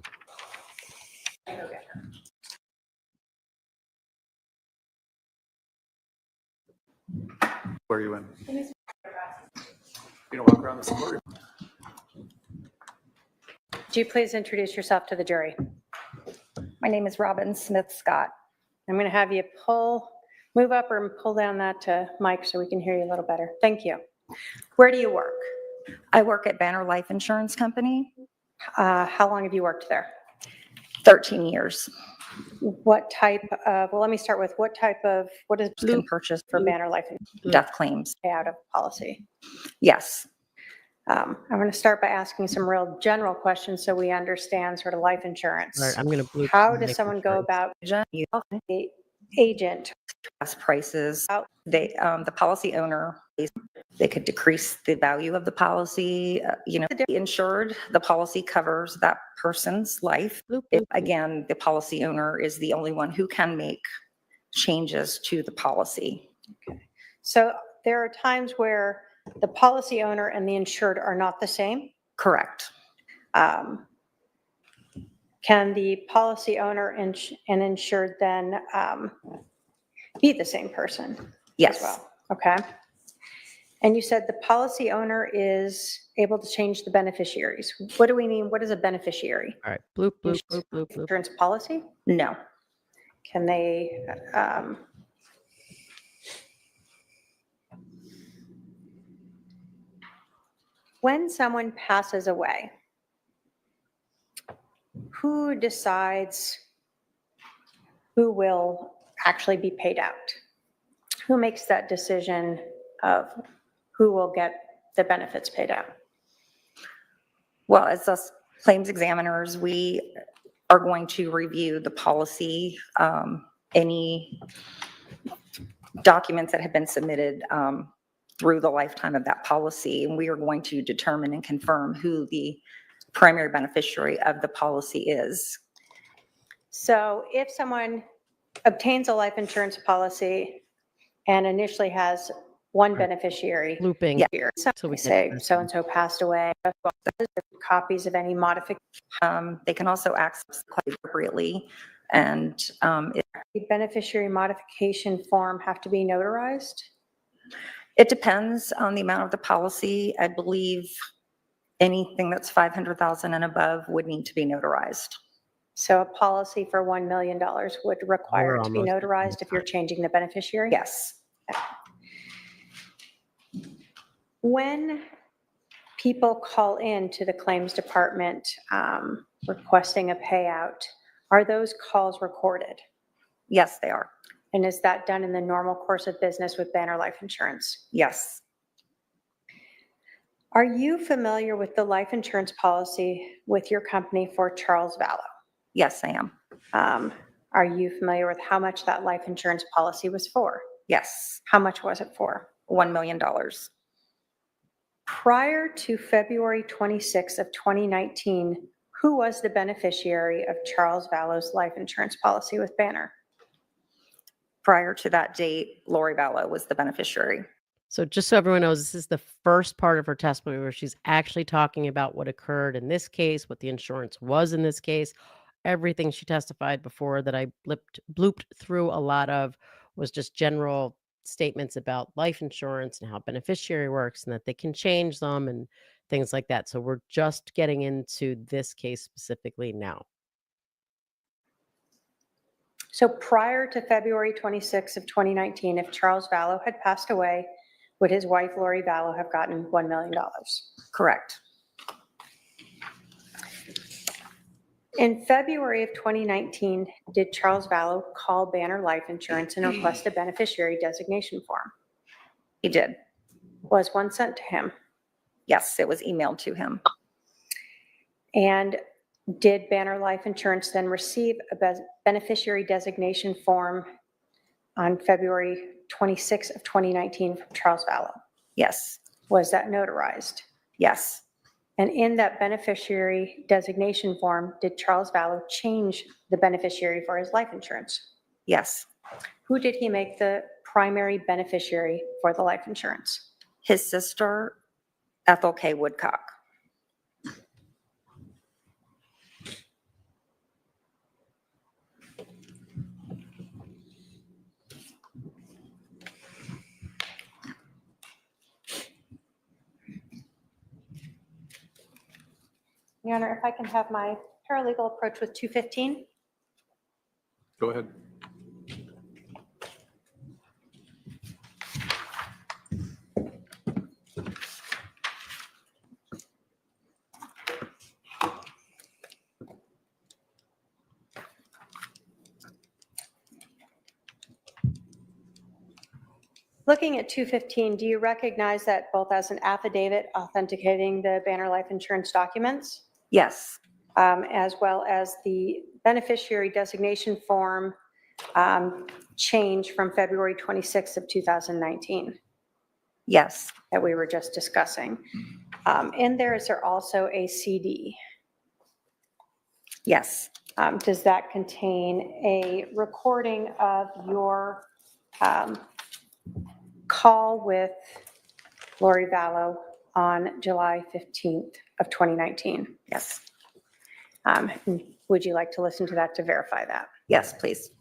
Where are you in? You know, walk around the podium. Would you please introduce yourself to the jury? My name is Robin Smith Scott. I'm going to have you move up or pull down that mic so we can hear you a little better. Thank you. Where do you work? I work at Banner Life Insurance Company, How long have you worked there? 13 years. What type of, well, let me start with what is Can purchase for Banner Life death claims. payout of policy? Yes. I'm going to start by asking some real general questions so we understand sort of life insurance. All right, I'm going to How does someone go about the agent? Prices. The policy owner, they could decrease the value of the policy. The insured, the policy covers that person's life. Again, the policy owner is the only one who can make changes to the policy. So there are times where the policy owner and the insured are not the same. Correct. Can the policy owner and insured then be the same person as Yes. well? Okay. And you said the policy owner is able to change the beneficiaries. What do we mean? What is a beneficiary? All right, bloop, bloop, bloop, bloop, bloop. Insurance policy? No. Can they, when someone passes away, who decides who will actually be paid out? Who makes that decision of who will get the benefits paid out? Well, as us claims examiners, we are going to review the policy, any documents that have been submitted through the lifetime of that policy, and we are going to determine and confirm who the primary beneficiary of the policy is. So if someone obtains a life insurance policy and initially has one beneficiary, Looping. here, So so we we can say address so-and-so passed away, copies of any modification. They can also access quite appropriately, and The beneficiary modification form have to be notarized? it depends on the amount of the policy. I believe anything that's 500,000 and above would need to be notarized. So a policy for $1 million would require We're it to be almost at notarized if you're changing the beneficiary? Yes. When people call in to the claims department requesting a payout, are those calls recorded? Yes, they are. And is that done in the normal course of business with Banner Life Insurance? Yes. Are you familiar with the life insurance policy with your company for Charles Vallow? Yes, I am. Are you familiar with how much that life insurance policy was for? Yes. How much was it for? $1 million. Prior to February 26th of 2019, who was the beneficiary of Charles Vallow's life insurance policy with Banner? Prior to that date, Lori Vallow was the beneficiary. So just so everyone knows, this is the first part of her testimony where she's actually talking about what occurred in this case, what the insurance was in this case. Everything she testified before that I blooped through a lot of was just general statements about life insurance and how beneficiary works and that they can change them and things like that. So we're just getting into this case specifically now. So prior to February 26th of 2019, if Charles Vallow had passed away, would his wife, Lori Vallow, have gotten $1 million? Correct. In February of 2019, did Charles Vallow call Banner Life Insurance and request a beneficiary designation form? He did. Was one sent to him? Yes, it was emailed to him. And did Banner Life Insurance then receive a beneficiary designation form on February 26th of 2019 from Charles Vallow? Yes. Was that notarized? Yes. And in that beneficiary designation form, did Charles Vallow change the beneficiary for his life insurance? Yes. Who did he make the primary beneficiary for the life insurance? His sister, Ethel K. Woodcock. Your Honor, if I can have my paralegal approach with 215? Go ahead. Looking at 215, do you recognize that both as an affidavit authenticating the Banner Life Insurance documents, Yes. as well as the beneficiary designation form change from February 26th of 2019 Yes. that we were just discussing? In there, is there also a CD? Yes. Does that contain a recording of your call with Lori Vallow on July 15th of 2019? Yes. Would you like to listen to that to verify that? Yes, please.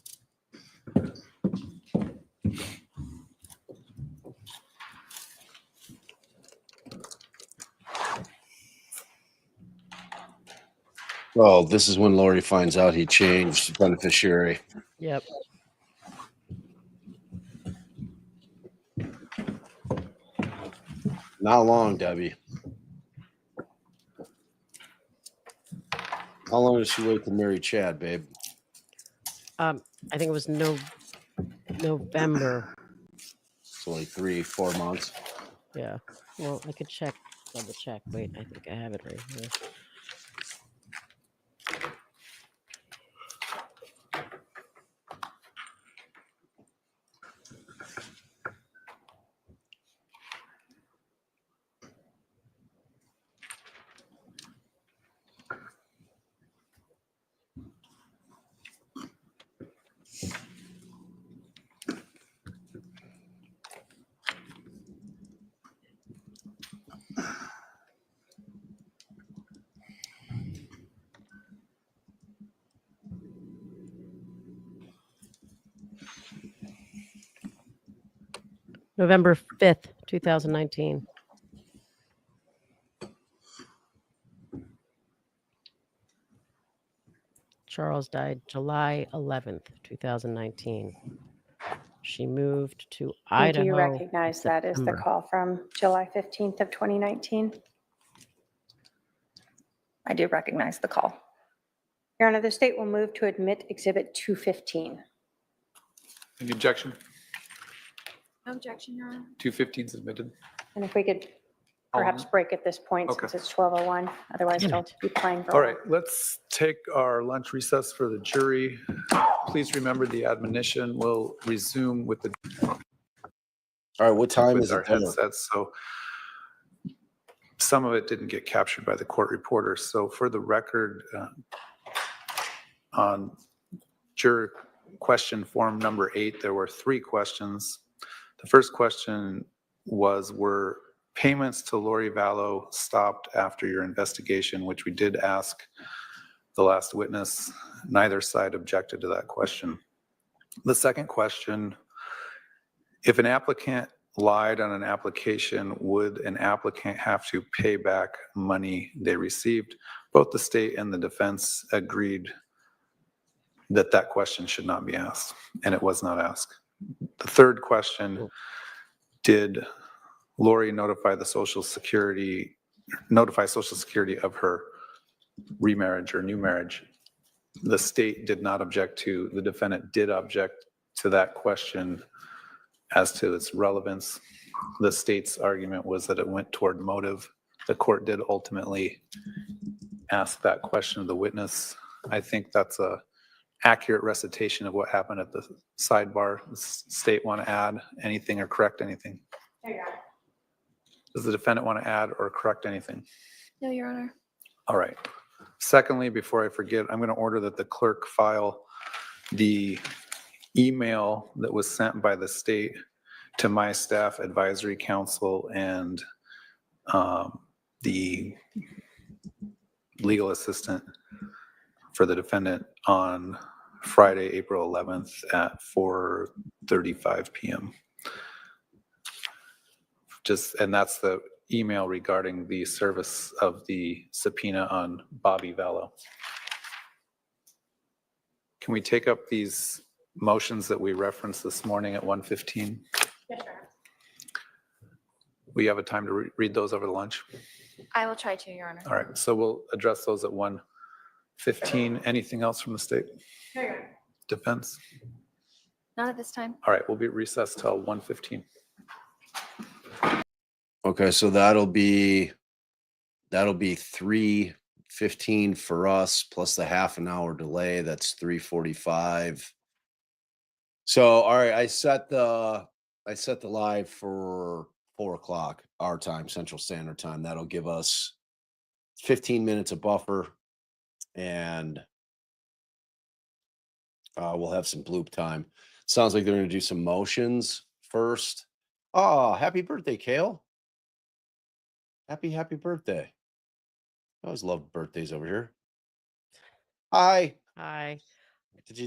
Oh, this is when Lori finds out he changed beneficiary. Yep. Not long, Debbie. How long does she wait to marry Chad, babe? I think it was November. So like 3-4 months. Yeah. Well, I could double check. Wait, I think I have it right here. November 5th, 2019. Charles died July 11th, 2019. She moved to And Idaho. do you recognize in that as the September. call from July 15th of 2019? I do recognize the call. Your Honor, the state will move to admit Exhibit 215. Any objection? No objection, Your Honor. 215 submitted. And if we could perhaps break at this point Okay. since it's 12:01, otherwise Damn they'll it. be playing for a All while. right, let's take our lunch recess for the jury. Please remember the admonition will resume with All right, what time is our it? Dinner? headsets. So some of it didn't get captured by the court reporter. So for the record, on juror question form number 8, there were 3 questions. The first question was, were payments to Lori Vallow stopped after your investigation, which we did ask the last witness. Neither side objected to that question. The second question, if an applicant lied on an application, would an applicant have to pay back money they received? Both the state and the defense agreed that that question should not be asked, and it was not asked. The third question, did Lori notify Social Security of her remarriage or new marriage? The state did not object to, the defendant did object to that question as to its relevance. The state's argument was that it went toward motive. The court did ultimately ask that question of the witness. I think that's a accurate recitation of what happened at the sidebar. The state want to add anything or correct anything? Does the defendant want to add or correct anything? No, Your Honor. All right. Secondly, before I forget, I'm going to order that the clerk file the email that was sent by the state to my staff advisory council and the legal assistant for the defendant on Friday, April 11th at 4:35 p.m. And that's the email regarding the service of the subpoena on Bobby Vallow. Can we take up these motions that we referenced this morning at 1:15? Yes, Your Honor. We have a time to read those over the lunch? I will try to, Your Honor. All right, so we'll address those at 1:15. Anything else from the state? No, Your Honor. Defense? Not at this time. All right, we'll be recessed till 1:15. Okay, so that'll be 3:15 for us plus the half an hour delay. That's 3:45. So all right, I set the live for 4:00 our time, Central Standard Time. That'll give us 15 minutes of buffer, and we'll have some bloop time. Sounds like they're going to do some motions first. Oh, happy birthday, Kale. Happy birthday. I always love birthdays over here. Hi. Hi. Did you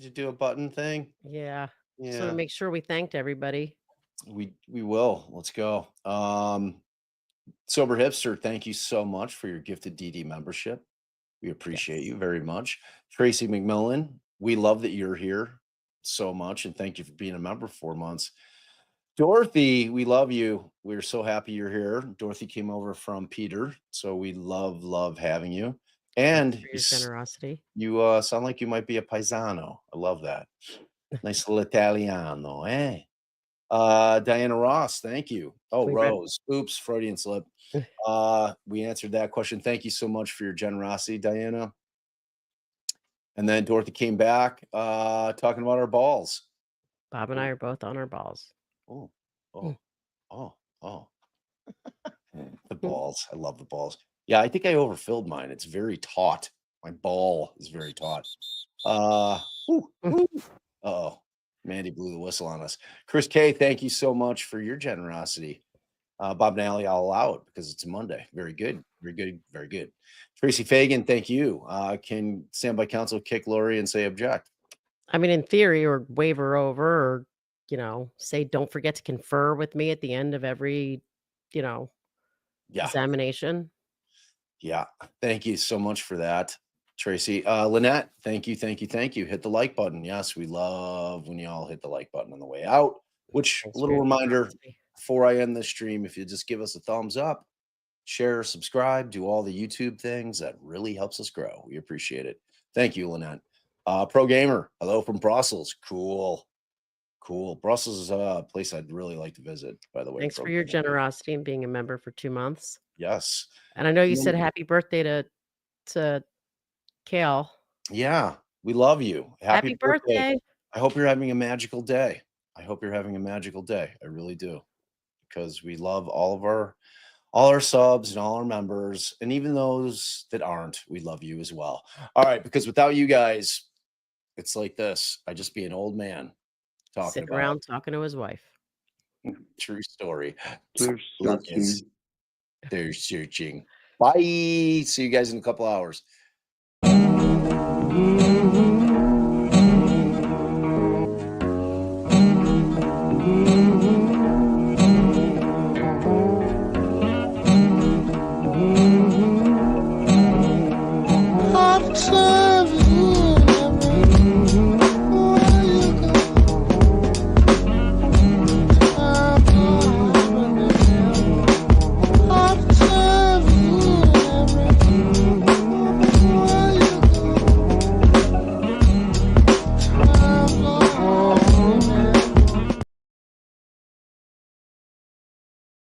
do a button thing? Yeah. Yeah. So to make sure we thanked everybody. We will. Let's go. Sober Hipster, thank you so much for your gifted DD membership. We appreciate you very much. Tracy McMillan, we love that you're here so much, and thank you for being a member for 4 months. Dorothy, we love you. We're so happy you're here. Dorothy came over from Peter, so we love having you. And For your generosity. you sound like you might be a paisano. I love that. Nice little Italiano, eh? Diana Ross, thank you. Oh, Rose. Oops, Freudian slip. We answered that question. Thank you so much for your generosity, Diana. And then Dorothy came back talking about our balls. Bob and I are both on our balls. Oh. The balls. I love the balls. Yeah, I think I overfilled mine. It's very taut. My ball is very taut. Uh-oh. Mandy blew the whistle on us. Chris K, thank you so much for your generosity. Bob and Allie, I'll allow it because it's Monday. Very good. Very good. Very good. Tracy Fagan, thank you. Can standby counsel kick Lori and say object? I mean, in theory, or waive her over, or, say, don't forget to confer with me at the end of every, examination. Yeah. Thank you so much for that, Tracy. Lynette, thank you. Hit the like button. Yes, we love when you all hit the like button on the way out, which Thanks a for little your reminder generosity. before I end this stream, if you just give us a thumbs up, share, subscribe, do all the YouTube things, that really helps us grow. We appreciate it. Thank you, Lynette. Pro Gamer, hello from Brussels. Cool. Brussels is a place I'd really like to visit, by the way. Thanks Pro for your Gamer. generosity and being a member for 2 months. Yes. And I know you said happy birthday to Kale. Yeah, we love you. Happy birthday. I hope you're having a magical day. I really do, because we love all our subs and all our members, and even those that aren't, we love you as well. All right, because without you guys, It's like this. I just be an old man talking Sitting about around talking to his wife. true story. They're Look, it's- searching. they're searching. Bye. See you guys in a couple hours.